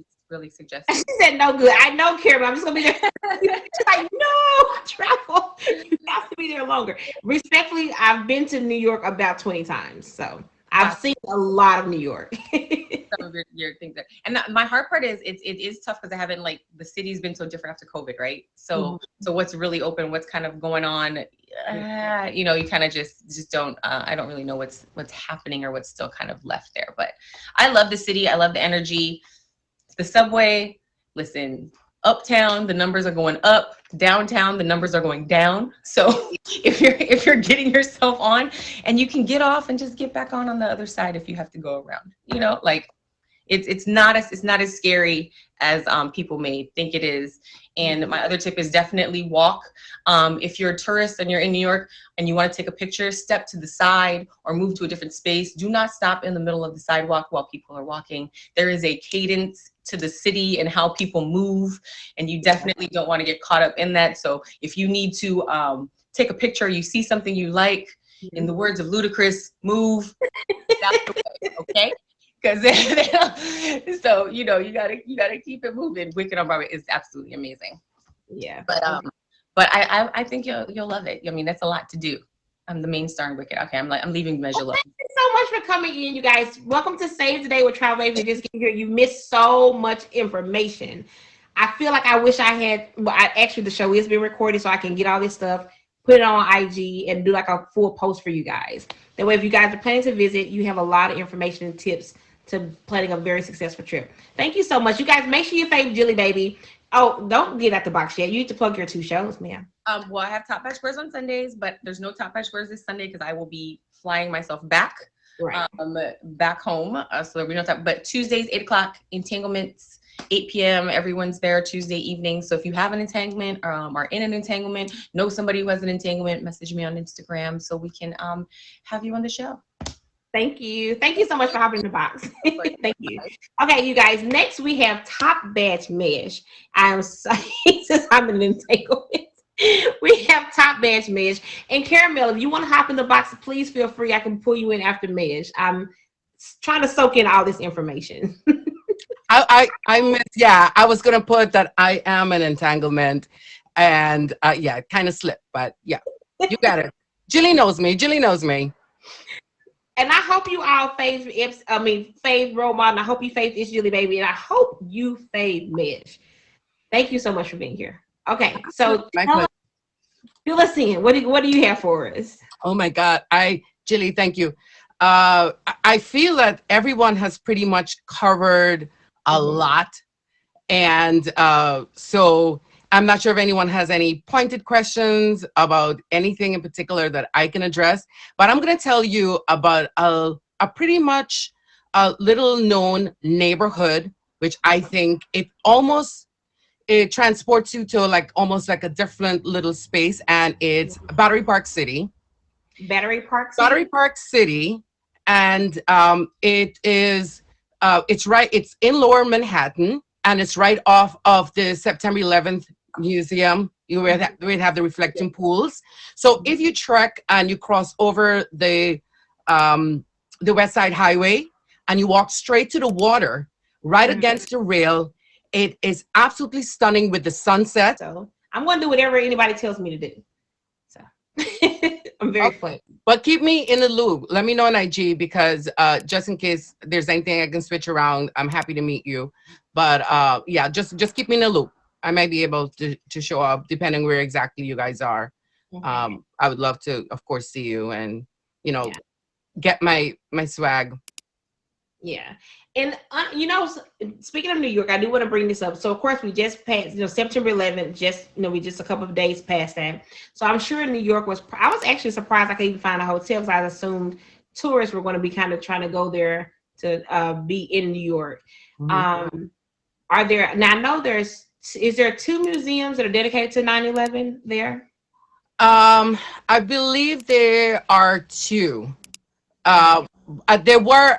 [SPEAKER 3] suggest.
[SPEAKER 1] She said no good. I know, Karen, I'm just gonna be there. She's like, no, Travel. You have to be there longer. Respectfully, I've been to New York about 20 times, so I've seen a lot of New York.
[SPEAKER 3] Some of your things there. And my hard part is it is tough because I haven't, like, the city's been so different after COVID, right? So so what's really open, what's kind of going on, you know, you kind of just don't I don't really know what's happening or what's still kind of left there. But I love the city. I love the energy. The subway, listen, uptown, the numbers are going up. Downtown, the numbers are going down. So if you're getting yourself on, and you can get off and just get back on the other side if you have to go around, you know, like it's not as scary as people may think it is. And my other tip is definitely walk. If you're a tourist and you're in New York and you want to take a picture, step to the side or move to a different space. Do not stop in the middle of the sidewalk while people are walking. There is a cadence to the city and how people move, and you definitely don't want to get caught up in that. So if you need to take a picture, you see something you like, in the words of Ludacris, move. That's the way, okay? Because so you know you gotta keep it moving. Wicked on Broadway is absolutely amazing.
[SPEAKER 1] Yeah.
[SPEAKER 3] But I think you'll love it. I mean, that's a lot to do. I'm the main star in Wicked. Okay, I'm leaving Measure Love.
[SPEAKER 1] Thank you so much for coming in, you guys. Welcome to Save the Day with Travel Bae. If you just get here, you missed so much information. I feel like I wish I had. Well, actually the show is being recorded, so I can get all this stuff, put it on IG, and do like a full post for you guys. That way, if you guys are planning to visit, you have a lot of information and tips to planning a very successful trip. Thank you so much. You guys, make sure you fave Jilly Baby. Oh, don't get out the box yet. You need to plug your 2 shows, ma'am.
[SPEAKER 3] Well, I have Top Batch Squares on Sundays, but there's no Top Batch Squares this Sunday because I will be flying myself back,
[SPEAKER 1] Right.
[SPEAKER 3] back home. So there'll be no time. But Tuesdays, 8 o'clock, entanglements, 8 p.m. Everyone's there Tuesday evening. So if you have an entanglement, are in an entanglement, know somebody who has an entanglement, message me on Instagram so we can have you on the show.
[SPEAKER 1] Thank you. Thank you so much for hopping in the box. Thank you. Okay, you guys. Next, we have Top Batch Mesh. I'm sorry, since I'm in an entanglement. We have Top Batch Mesh. And Caramel, if you want to hop in the box, please feel free. I can pull you in after Mesh. I'm trying to soak in all this information.
[SPEAKER 4] I missed, yeah, I was going to put that I am an entanglement. And yeah, it kind of slipped. But yeah, you got it. Jilly knows me. Jilly knows me.
[SPEAKER 1] And I hope you all fave role model. I hope you fave this Jilly Baby, and I hope you fave Mesh. Thank you so much for being here. Okay, so fill us in. What do you have for us?
[SPEAKER 4] Oh my God, Jilly, thank you. I feel that everyone has pretty much covered a lot, and so I'm not sure if anyone has any pointed questions about anything in particular that I can address, but I'm going to tell you about a pretty much a little known neighborhood, which I think it transports you to almost like a different little space, and it's Battery Park City.
[SPEAKER 1] Battery Park City?
[SPEAKER 4] Battery Park City, and it's in Lower Manhattan, and it's right off of the September 11th museum. You would have the reflecting pools. So if you trek and you cross over the West Side Highway and you walk straight to the water, right against the rail, it is absolutely stunning with the sunset.
[SPEAKER 1] So I'm going to do whatever anybody tells me to do. So I'm very fun.
[SPEAKER 4] But keep me in the loop. Let me know on IG because just in case there's anything I can switch around, I'm happy to meet you. But yeah, just keep me in the loop. I might be able to show up depending where exactly you guys are. I would love to, of course, see you and, get my swag.
[SPEAKER 1] Yeah. And, speaking of New York, I do want to bring this up. So, of course, we just passed, September 11th, we just a couple of days past that. So, I'm sure New York I was actually surprised I could even find a hotel because I assumed tourists were going to be kind of trying to go there to be in New York. Are there, now I know is there 2 museums that are dedicated to 9/11 there?
[SPEAKER 4] I believe there are 2. There were,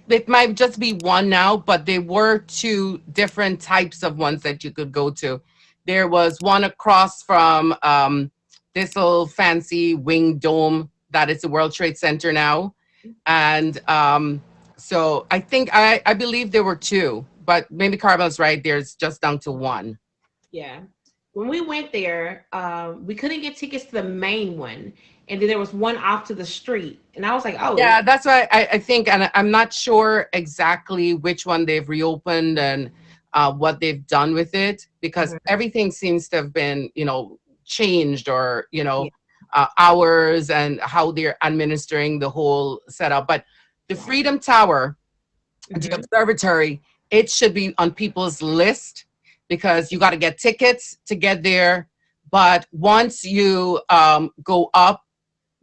[SPEAKER 4] it might just be 1 now, but there were 2 different types of ones that you could go to. There was one across from this little fancy wing dome that is the World Trade Center now. And so I believe there were 2, but maybe Carmel's right. There's just down to 1.
[SPEAKER 1] Yeah. When we went there, we couldn't get tickets to the main one. And then there was one off to the street. And I was like, oh.
[SPEAKER 4] Yeah, that's why I think, and I'm not sure exactly which one they've reopened and what they've done with it, because everything seems to have been, changed or, hours and how they're administering the whole setup. But the Freedom Tower, the observatory, it should be on people's list because you got to get tickets to get there. But once you go up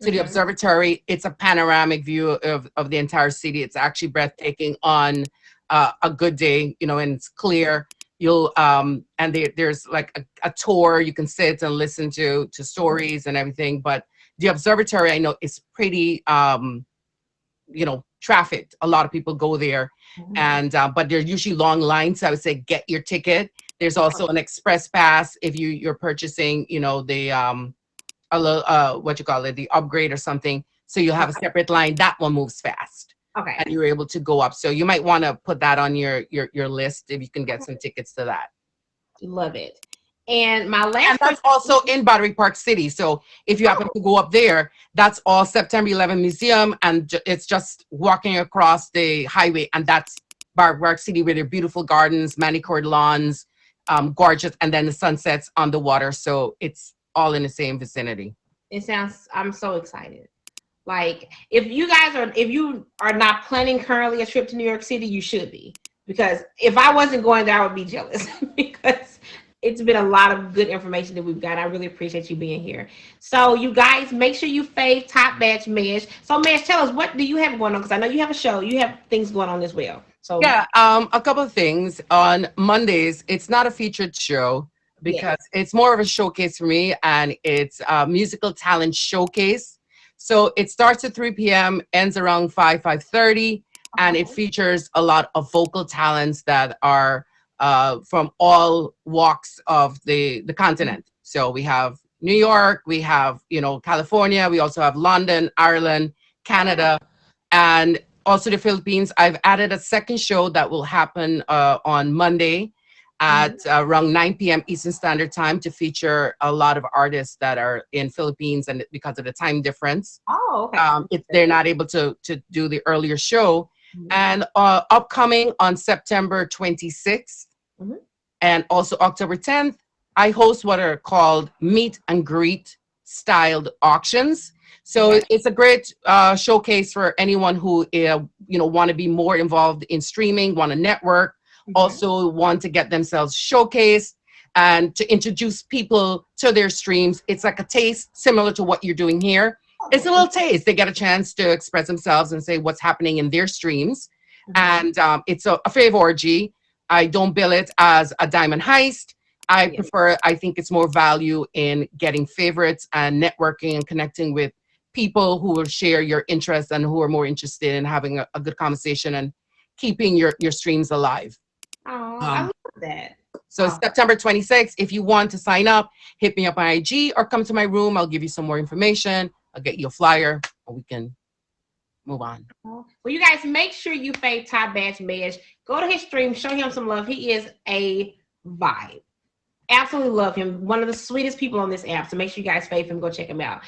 [SPEAKER 4] to the observatory, it's a panoramic view of the entire city. It's actually breathtaking on a good day, and it's clear. You'll and there's like a tour you can sit and listen to stories and everything. But the observatory, I know, is pretty trafficked. A lot of people go there, and but there's usually long lines. So I would say get your ticket. There's also an express pass if you're purchasing, the the upgrade or something. So you'll have a separate line. That one moves fast.
[SPEAKER 1] Okay.
[SPEAKER 4] And you're able to go up. So you might want to put that on your list if you can get some tickets to that.
[SPEAKER 1] Love it. And my last,
[SPEAKER 4] and that's also in Battery Park City. So if you happen to go up there, that's all September 11 Museum, and it's just walking across the highway, and that's Battery Park City with their beautiful gardens, manicured lawns, gorgeous, and then the sunsets on the water. So it's all in the same vicinity.
[SPEAKER 1] I'm so excited. Like, if you are not planning currently a trip to New York City, you should be. Because if I wasn't going there, I would be jealous because it's been a lot of good information that we've got. I really appreciate you being here. So you guys, make sure you fave Top Batch Mesh. So Mesh, tell us, what do you have going on? Because I know you have a show, you have things going on as well. So
[SPEAKER 4] Yeah, a couple of things. On Mondays, it's not a featured show
[SPEAKER 1] yes.
[SPEAKER 4] because it's more of a showcase for me, and it's a musical talent showcase. So it starts at 3 p.m., ends around 5:30, and it
[SPEAKER 1] Okay.
[SPEAKER 4] features a lot of vocal talents that are from all walks of the continent. So we have New York, we have, California, we also have London, Ireland, Canada, and also the Philippines. I've added a second show that will happen on Monday at around 9 p.m. Eastern Standard Time to feature a lot of artists that are in Philippines, and because of the time difference,
[SPEAKER 1] Oh, okay.
[SPEAKER 4] they're not able to do the earlier show.
[SPEAKER 1] Mhm.
[SPEAKER 4] And upcoming on September 26th
[SPEAKER 1] Mhm.
[SPEAKER 4] and also October 10th, I host what are called meet and greet styled auctions. So
[SPEAKER 1] Okay.
[SPEAKER 4] it's a great showcase for anyone who want to be more involved in streaming, want to network,
[SPEAKER 1] Okay.
[SPEAKER 4] also want to get themselves showcased and to introduce people to their streams. It's like a taste similar to what you're doing here. It's a little taste. They get a chance to express themselves and say what's happening in their streams.
[SPEAKER 1] Mhm.
[SPEAKER 4] And it's a fave orgy. I don't bill it as a diamond heist.
[SPEAKER 1] Yeah.
[SPEAKER 4] I think it's more value in getting favorites and networking and connecting with people who will share your interests and who are more interested in having a good conversation and keeping your streams alive.
[SPEAKER 1] Oh, I
[SPEAKER 4] Um,
[SPEAKER 1] love that.
[SPEAKER 4] so
[SPEAKER 1] Oh,
[SPEAKER 4] September 26th, if you want to sign up, hit me up on IG or come to my room. I'll give you some more information. I'll get you a flyer and we can move on.
[SPEAKER 1] well, you guys, make sure you fave Top Batch Mesh. Go to his stream, show him some love. He is a vibe. Absolutely love him. One of the sweetest people on this app. So make sure you guys fave him. Go check him out.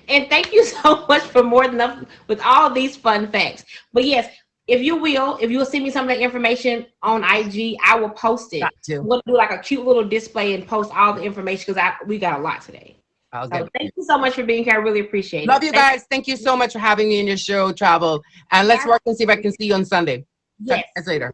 [SPEAKER 1] And thank you so much for more than enough with all these fun facts. But yes, if you will send me some of that information on IG, I will post it.
[SPEAKER 4] Got to.
[SPEAKER 1] We'll do like a cute little display and post all the information because we got a lot today.
[SPEAKER 4] I'll
[SPEAKER 1] So
[SPEAKER 4] get
[SPEAKER 1] thank you so much for being here. I really appreciate
[SPEAKER 4] Love
[SPEAKER 1] it.
[SPEAKER 4] you guys. Thank you so much for having me in your show, Travel. And let's work and see if I can see you on Sunday.
[SPEAKER 1] Yes.
[SPEAKER 4] Talk later.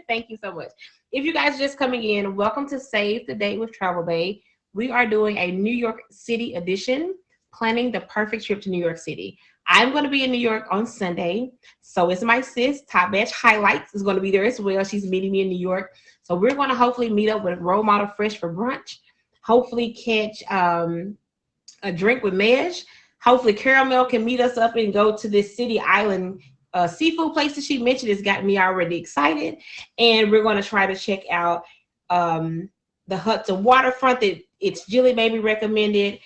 [SPEAKER 1] Thank you so much. If you guys are just coming in, welcome to Save the Date with Travel Bae. We are doing a New York City edition, planning the perfect trip to New York City. I'm going to be in New York on Sunday. So is my sis, Top Batch Highlights, is going to be there as well. She's meeting me in New York. So we're going to hopefully meet up with Role Model Fresh for brunch. Hopefully catch a drink with Mej. Hopefully Caramel can meet us up and go to this City Island seafood place that she mentioned. Has got me already excited. And we're going to try to check out the Hudson waterfront that it's Jilly Baby recommended.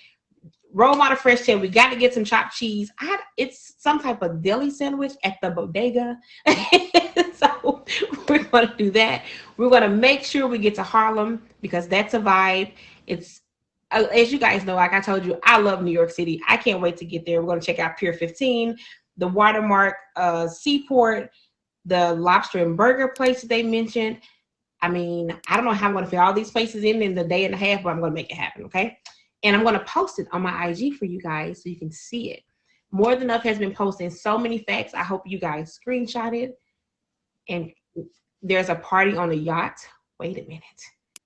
[SPEAKER 1] Role Model Fresh said we got to get some chopped cheese. It's some type of deli sandwich at the bodega. So we're going to do that. We're going to make sure we get to Harlem because that's a vibe. It's as you guys know, like I told you, I love New York City. I can't wait to get there. We're going to check out Pier 15, the Watermark Seaport, the lobster and burger place that they mentioned. I mean, I don't know how I'm going to fit all these places in the day and a half, but I'm going to make it happen, okay? And I'm going to post it on my IG for you guys so you can see it. More Than Enough has been posting so many facts. I hope you guys screenshot it. And there's a party on a yacht. Wait a minute.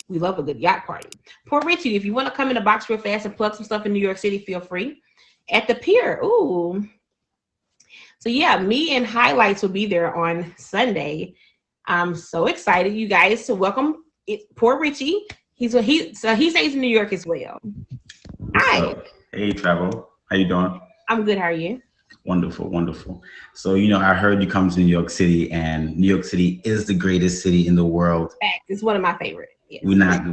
[SPEAKER 1] We love a good yacht party. Port Richie, if you want to come in the box real fast and plug some stuff in New York City, feel free. At the pier, ooh. So yeah, me and Highlights will be there on Sunday. I'm so excited, you guys, to welcome Port Richie. He stays in New York as well.
[SPEAKER 5] What's
[SPEAKER 1] Hi.
[SPEAKER 5] up? Hey, Travel. How you doing?
[SPEAKER 1] I'm good. How are you?
[SPEAKER 5] Wonderful, wonderful. So, I heard you come to New York City, and New York City is the greatest city in the world.
[SPEAKER 1] Fact. It's one of my favorite. Yes.
[SPEAKER 5] We're not,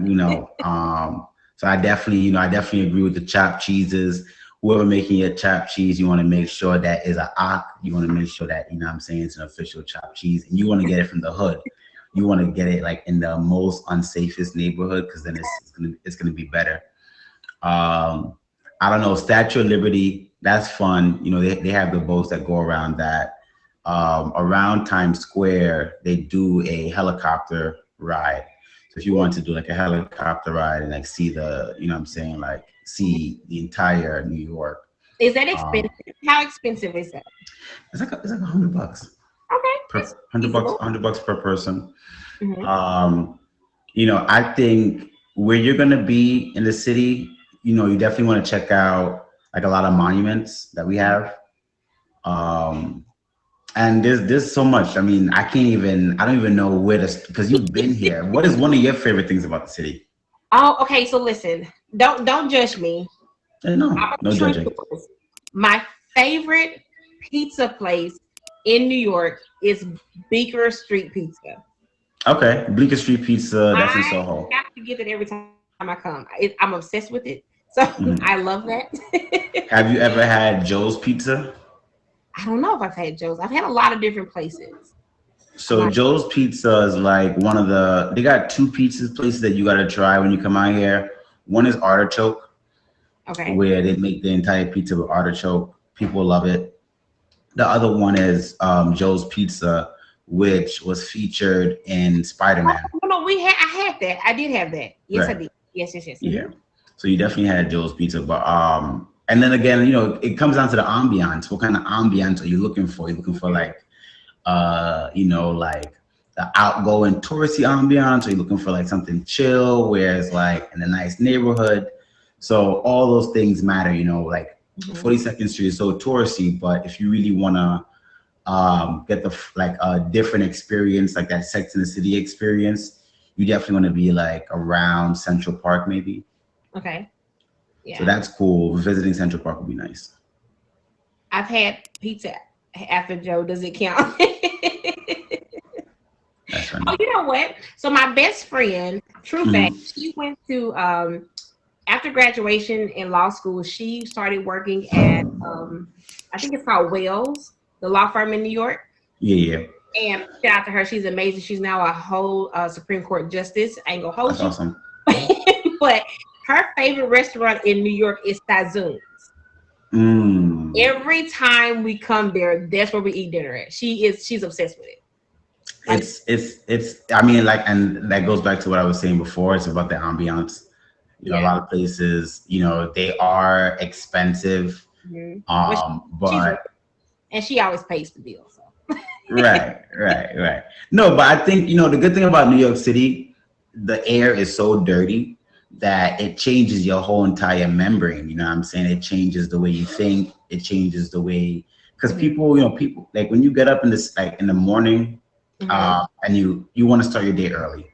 [SPEAKER 5] so I definitely agree with the chopped cheeses. Whoever making your chopped cheese, you want to make sure that is a ock. You want to make sure that, it's an official chopped cheese, and you want to get it from the hood. You want to get it like in the most unsafest neighborhood, because then it's gonna be better. I don't know, Statue of Liberty, that's fun. They have the boats that go around that. Around Times Square, they do a helicopter ride. So if you want to do like a helicopter ride and like see the, like see the entire New York.
[SPEAKER 1] Is that
[SPEAKER 5] Um,
[SPEAKER 1] expensive? How expensive is that?
[SPEAKER 5] it's like $100
[SPEAKER 1] Okay,
[SPEAKER 5] per
[SPEAKER 1] that's
[SPEAKER 5] $100,
[SPEAKER 1] feasible.
[SPEAKER 5] $100 per person.
[SPEAKER 1] Hmm.
[SPEAKER 5] Um, I think where you're gonna be in the city, you definitely want to check out like a lot of monuments that we have. Um, and there's so much. I mean, I don't even know where to because you've been here. What is one of your favorite things about the city?
[SPEAKER 1] Oh, okay. So listen, don't judge me. I'm
[SPEAKER 5] No,
[SPEAKER 1] a
[SPEAKER 5] no
[SPEAKER 1] true
[SPEAKER 5] judging.
[SPEAKER 1] yours. My favorite pizza place in New York is Beaker Street Pizza.
[SPEAKER 5] Okay, Bleecker Street Pizza. That's in
[SPEAKER 1] I
[SPEAKER 5] Soho.
[SPEAKER 1] have to get it every time I come. I'm obsessed with it. So I
[SPEAKER 5] Mhm.
[SPEAKER 1] love that.
[SPEAKER 5] Have you ever had Joe's Pizza?
[SPEAKER 1] I don't know if I've had Joe's. I've had a lot of different places. I'm
[SPEAKER 5] So
[SPEAKER 1] not
[SPEAKER 5] Joe's Pizza is like one of they got two pizza places that you gotta try when you come out here. One is Artichoke,
[SPEAKER 1] okay.
[SPEAKER 5] where they make the entire pizza with artichoke. People love it. The other one is Joe's Pizza, which was featured in
[SPEAKER 1] Oh,
[SPEAKER 5] Spider-Man.
[SPEAKER 1] no, I had that. I did have that. Yes, I
[SPEAKER 5] Right.
[SPEAKER 1] did. Yes, yes, yes.
[SPEAKER 5] Yeah. So you definitely had Joe's Pizza, but and then again, it comes down to the ambiance. What kind of ambiance are you looking for? You're looking for like like the outgoing touristy ambiance, or you looking for like something chill where it's like in a nice neighborhood. So all those things matter, like
[SPEAKER 1] Mhm.
[SPEAKER 5] 42nd Street is so touristy, but if you really want to get like a different experience, like that Sex in the City experience, you definitely want to be like around Central Park maybe.
[SPEAKER 1] Okay.
[SPEAKER 5] So
[SPEAKER 1] Yeah.
[SPEAKER 5] that's cool. Visiting Central Park would be nice.
[SPEAKER 1] I've had pizza after Joe. Does it count?
[SPEAKER 5] That's
[SPEAKER 1] Oh,
[SPEAKER 5] funny.
[SPEAKER 1] you know what? So my best friend, true fact,
[SPEAKER 5] Hmm.
[SPEAKER 1] she went to after graduation in law school, she started working at I think it's called Wells, the law firm in New York.
[SPEAKER 5] Yeah, yeah.
[SPEAKER 1] And shout out to her, she's amazing. She's now a whole Supreme Court justice. I ain't gonna hold
[SPEAKER 5] That's
[SPEAKER 1] you,
[SPEAKER 5] awesome.
[SPEAKER 1] but her favorite restaurant in New York is Sazoon.
[SPEAKER 5] Mm.
[SPEAKER 1] Every time we come there, that's where we eat dinner at. She's obsessed with it. Like,
[SPEAKER 5] It's I mean, like, and that goes back to what I was saying before. It's about the ambiance. A
[SPEAKER 1] yeah.
[SPEAKER 5] lot of places, they are expensive.
[SPEAKER 1] Mhm. But she's
[SPEAKER 5] But
[SPEAKER 1] and she always pays the bill. So
[SPEAKER 5] right, right, right. No, but I think, the good thing about New York City, the air is so dirty that it changes your whole entire membrane. You know what I'm saying? It changes the way you think. It changes the way, because
[SPEAKER 1] Mhm.
[SPEAKER 5] people like when you get up in this like in the morning,
[SPEAKER 1] Mhm.
[SPEAKER 5] and you want to start your day early.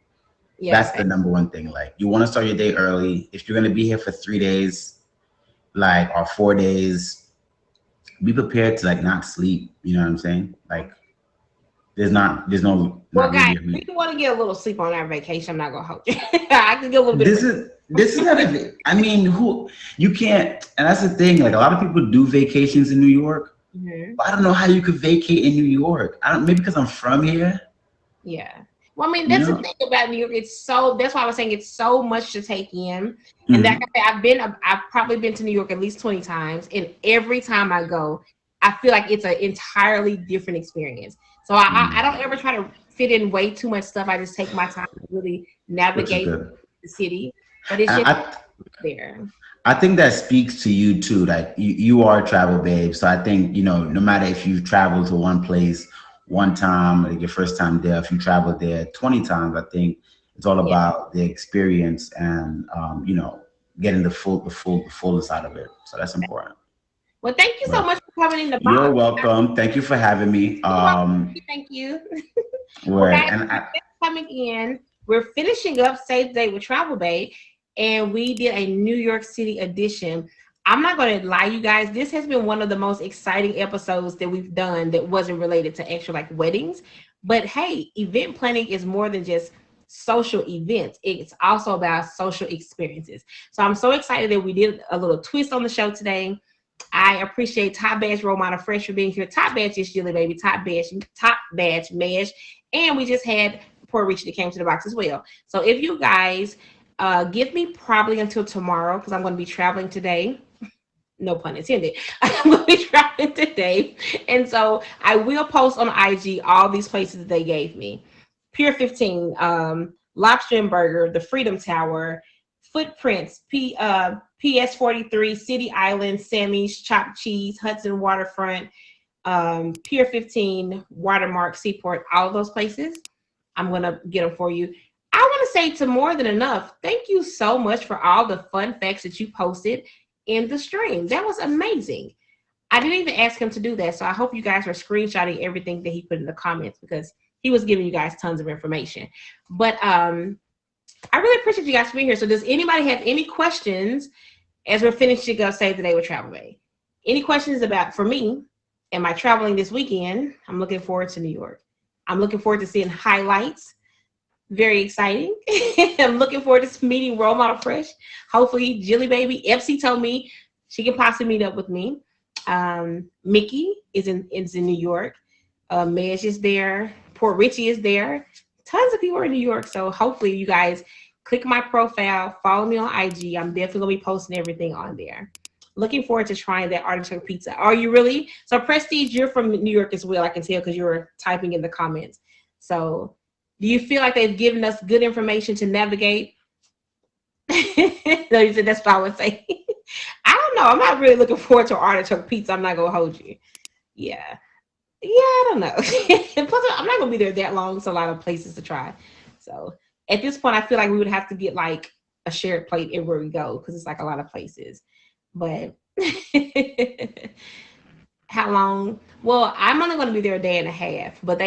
[SPEAKER 1] Yeah,
[SPEAKER 5] That's the number one thing. Like you want to start your day early. If you're gonna be here for 3 days, like or 4 days, be prepared to like not sleep. You know what I'm saying? Like there's no
[SPEAKER 1] well,
[SPEAKER 5] not
[SPEAKER 1] guys,
[SPEAKER 5] really a
[SPEAKER 1] we
[SPEAKER 5] reason.
[SPEAKER 1] want to get a little sleep on our vacation. I'm not gonna hold you. I can get a little bit of
[SPEAKER 5] This is not a. I mean, who you can't, and that's the thing. Like a lot of people do vacations in New York,
[SPEAKER 1] Mhm.
[SPEAKER 5] but I don't know how you could vacate in New York. I don't maybe because I'm from here.
[SPEAKER 1] Yeah. Well, I mean,
[SPEAKER 5] You
[SPEAKER 1] that's the
[SPEAKER 5] know.
[SPEAKER 1] thing about New York. That's why I was saying it's so much to take in. And like
[SPEAKER 5] Hmm.
[SPEAKER 1] I said, I've probably been to New York at least 20 times. And every time I go, I feel like it's an entirely different experience. So I don't ever try to fit in way too much stuff. I just take my time to really
[SPEAKER 5] Which is
[SPEAKER 1] navigate
[SPEAKER 5] good.
[SPEAKER 1] the city. But it's just
[SPEAKER 5] I,
[SPEAKER 1] there.
[SPEAKER 5] I think that speaks to you too. Like you are a travel babe. So I think, no matter if you travel to one place one time, like your first time there, if you travel there 20 times, I think it's all
[SPEAKER 1] Yeah.
[SPEAKER 5] about the experience and, getting the fullest out of it. So that's important.
[SPEAKER 1] Well, thank you so
[SPEAKER 5] But
[SPEAKER 1] much for coming in the
[SPEAKER 5] you're
[SPEAKER 1] box.
[SPEAKER 5] welcome. Thank you for having me.
[SPEAKER 1] You're welcome. Thank you. Well,
[SPEAKER 5] Word.
[SPEAKER 1] guys,
[SPEAKER 5] And
[SPEAKER 1] coming in. We're finishing up Save the Day with Travel Bay, and we did a New York City edition. I'm not going to lie, you guys. This has been one of the most exciting episodes that we've done that wasn't related to actual like weddings. But hey, event planning is more than just social events. It's also about social experiences. So I'm so excited that we did a little twist on the show today. I appreciate Top Badge Role Model Fresh for being here. Top Badge is Jilly Baby. Top Badge Mesh. And we just had Poor Richie that came to the box as well. So if you guys give me probably until tomorrow, because I'm going to be traveling today. No pun intended. I'm going to be traveling today. And so I will post on IG all these places that they gave me. Pier 15, Lobster and Burger, the Freedom Tower, Footprints, PS 43, City Island, Sammy's, Chopped Cheese, Hudson Waterfront, Pier 15, Watermark, Seaport, all of those places. I'm going to get them for you. I want to say to More Than Enough, thank you so much for all the fun facts that you posted in the stream. That was amazing. I didn't even ask him to do that, so I hope you guys are screenshotting everything that he put in the comments because he was giving you guys tons of information. But I really appreciate you guys being here. So does anybody have any questions as we're finishing up Save the Day with Travel Bae? Any questions about, for me, am I traveling this weekend? I'm looking forward to New York. I'm looking forward to seeing highlights. Very exciting. I'm looking forward to meeting Role Model Fresh. Hopefully, Jilly Baby. FC told me she can possibly meet up with me. Mickey is in New York. Mej is there. Port Richie is there. Tons of people are in New York. So hopefully you guys click my profile, follow me on IG. I'm definitely gonna be posting everything on there. Looking forward to trying that artichoke pizza. Are you really? So Prestige, you're from New York as well. I can tell because you were typing in the comments. So do you feel like they've given us good information to navigate? No, you said that's what I would say. I don't know. I'm not really looking forward to artichoke pizza. I'm not gonna hold you. Yeah. I don't know. Plus, I'm not gonna be there that long. It's a lot of places to try. So at this point, I feel like we would have to get like a shared plate everywhere we go because it's like a lot of places. But how long? Well, I'm only gonna be there a day and a half. But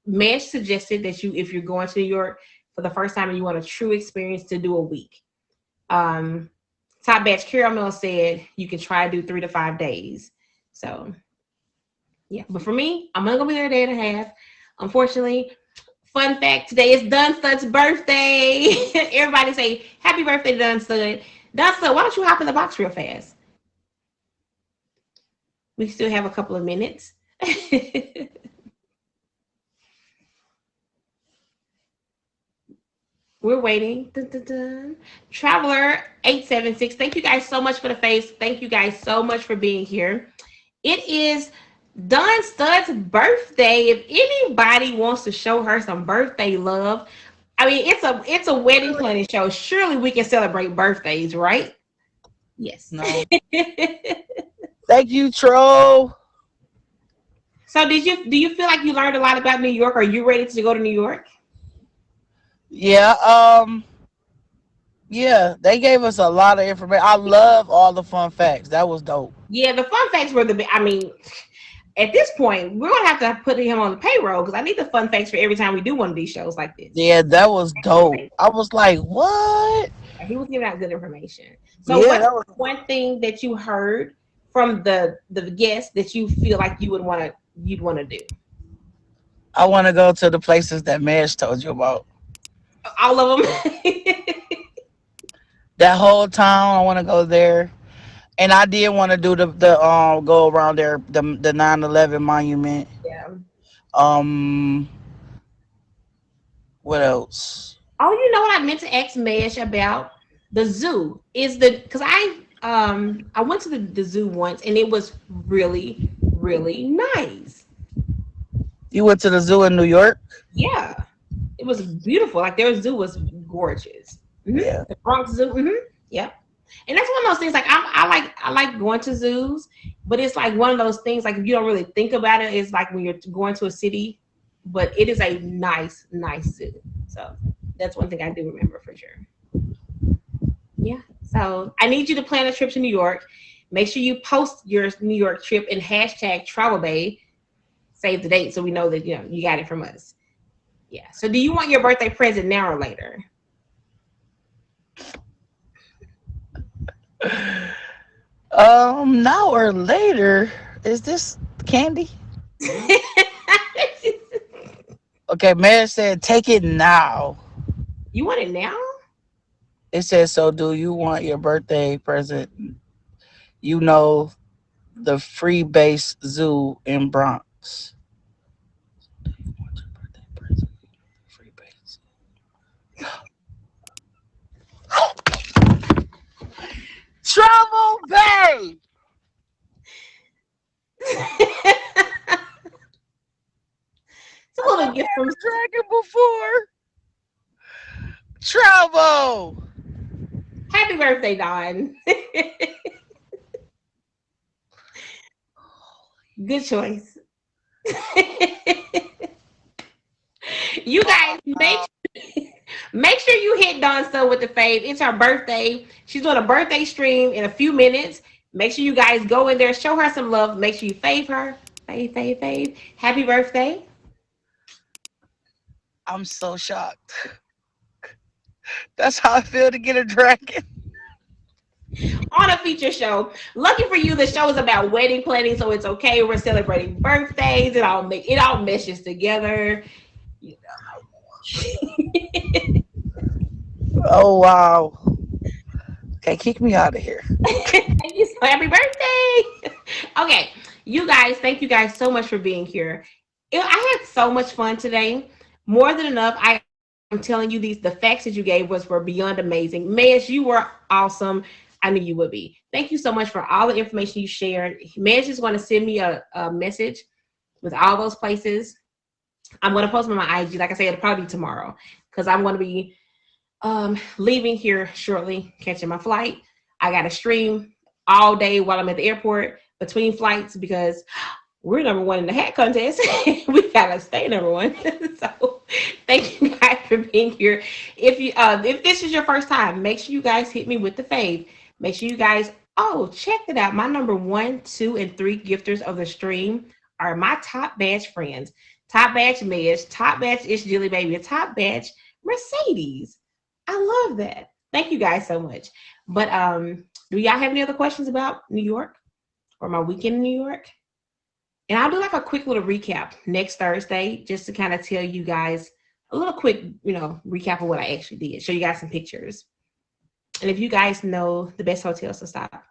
[SPEAKER 1] Mesh suggested that if you're going to New York for the first time and you want a true experience, to do a week. Top Batch Caramel said you can try to do 3 to 5 days. So yeah, but for me, I'm only gonna be there a day and a half. Unfortunately, fun fact, today is Dunstud's birthday. Everybody say happy birthday, Dunstud. Dunstud, why don't you hop in the box real fast? We still have a couple of minutes. We're waiting. Dun, dun, dun. Traveler 876. Thank you guys so much for the face. Thank you guys so much for being here. It is Dunstud's birthday. If anybody wants to show her some birthday love, I mean, it's a wedding planning show. Surely we can celebrate birthdays, right? Yes.
[SPEAKER 6] No. Thank you, Tro.
[SPEAKER 1] So do you feel like you learned a lot about New York? Are you ready to go to New York?
[SPEAKER 6] Yeah, yeah, they gave us a lot of information. I love all the fun facts. That was dope.
[SPEAKER 1] Yeah, the fun facts were I mean, at this point, we're gonna have to put him on the payroll because I need the fun facts for every time we do one of these shows like this.
[SPEAKER 6] Yeah, that was dope. I was like, what?
[SPEAKER 1] He was giving out good information. So
[SPEAKER 6] Yeah,
[SPEAKER 1] what's
[SPEAKER 6] that was
[SPEAKER 1] one thing that you heard from the guests that you feel like you'd want to do?
[SPEAKER 6] I want to go to the places that Mash told you about.
[SPEAKER 1] All of them.
[SPEAKER 6] That whole town, I want to go there. And I did want to do the go around there, the 9/11 monument.
[SPEAKER 1] Yeah.
[SPEAKER 6] What else?
[SPEAKER 1] Oh, you know what I meant to ask Mesh about? The zoo. Because I went to the zoo once and it was really, really nice.
[SPEAKER 6] You went to the zoo in New York?
[SPEAKER 1] Yeah. It was beautiful. Like their zoo was gorgeous. Mm-hmm.
[SPEAKER 6] Yeah.
[SPEAKER 1] The Bronx Zoo. Mm-hmm. Yep. And that's one of those things. Like I like going to zoos, but it's like one of those things. Like if you don't really think about it, it's like when you're going to a city, but it is a nice zoo. So that's one thing I do remember for sure. Yeah. So I need you to plan a trip to New York. Make sure you post your New York trip and hashtag Travel Bae. Save the date so we know that you got it from us. Yeah. So do you want your birthday present now or later?
[SPEAKER 6] Now or later. Is this candy? Okay, Mayor said take it now.
[SPEAKER 1] You want it now?
[SPEAKER 6] It says, so do you want your birthday present? You know, the Free Base Zoo in Bronx. Do you want your birthday present? Free Base. Travel Bae!
[SPEAKER 1] It's a little gift from
[SPEAKER 6] Dragon before. Travel!
[SPEAKER 1] Hey, Happy birthday, Dawn. Good choice. You guys, make sure you hit Dawn Stuff with the fave. It's her birthday. She's doing a birthday stream in a few minutes. Make sure you guys go in there, show her some love. Make sure you fave her. Fave, fave, fave. Happy birthday.
[SPEAKER 6] I'm so shocked. That's how I feel to get a dragon.
[SPEAKER 1] On a feature show. Lucky for you, the show is about wedding planning, so it's okay. We're celebrating birthdays. It all meshes together. You know.
[SPEAKER 6] Oh wow. Okay, kick me out of here.
[SPEAKER 1] Thank you so happy birthday. Okay, you guys, thank you guys so much for being here. I had so much fun today. More than enough. I'm telling you, the facts that you gave were beyond amazing. Mej, you were awesome. I knew you would be. Thank you so much for all the information you shared. Mej is going to send me a message with all those places. I'm going to post them on my IG. Like I said, it'll probably be tomorrow because I'm going to be leaving here shortly, catching my flight. I got to stream all day while I'm at the airport between flights because we're #1 in the hat contest. We gotta stay #1. So thank you guys for being here. If this is your first time, make sure you guys hit me with the fave. Make sure you guys, check it out. My #1, 2, and 3 gifters of the stream are my top batch friends. Top batch Mej, top batch Ish Jilly Baby, and top batch Mercedes. I love that. Thank you guys so much. But do y'all have any other questions about New York or my weekend in New York? And I'll do like a quick little recap next Thursday, just to kind of tell you guys a little quick, recap of what I actually did. Show you guys some pictures. And if you guys know the best hotels to stop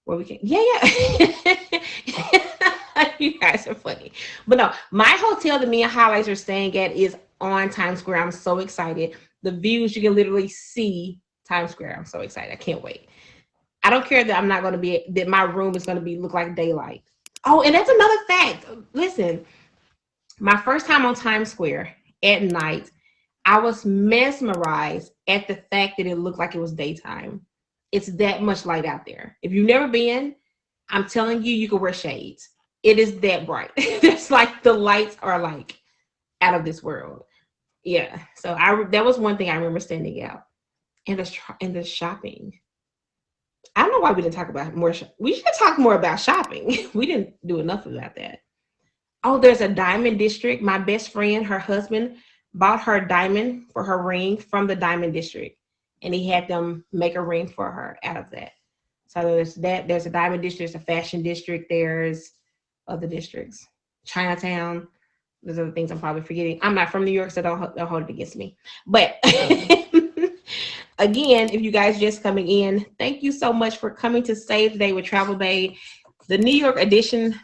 [SPEAKER 1] where we can, yeah. You guys are funny. But no, my hotel that me and Highlights are staying at is on Times Square. I'm so excited. The views, you can literally see Times Square. I'm so excited. I can't wait. I don't care that I'm not going to be, that my room is going to look like daylight. Oh, and that's another fact. Listen, my first time on Times Square at night, I was mesmerized at the fact that it looked like it was daytime. It's that much light out there. If you've never been, I'm telling you, you can wear shades. It is that bright. It's like the lights are like out of this world. Yeah. So that was one thing I remember standing out. And the shopping. I don't know why we didn't talk about more. We should talk more about shopping. We didn't do enough about that. Oh, there's a diamond district. My best friend, her husband, bought her diamond for her ring from the diamond district. And he had them make a ring for her out of that. So there's that. There's a diamond district. There's a fashion district. There's other districts. Chinatown. There's other things I'm probably forgetting. I'm not from New York, so don't hold it against me. But again, if you guys just coming in, thank you so much for coming to Save the Day with Travel Bae, the New York edition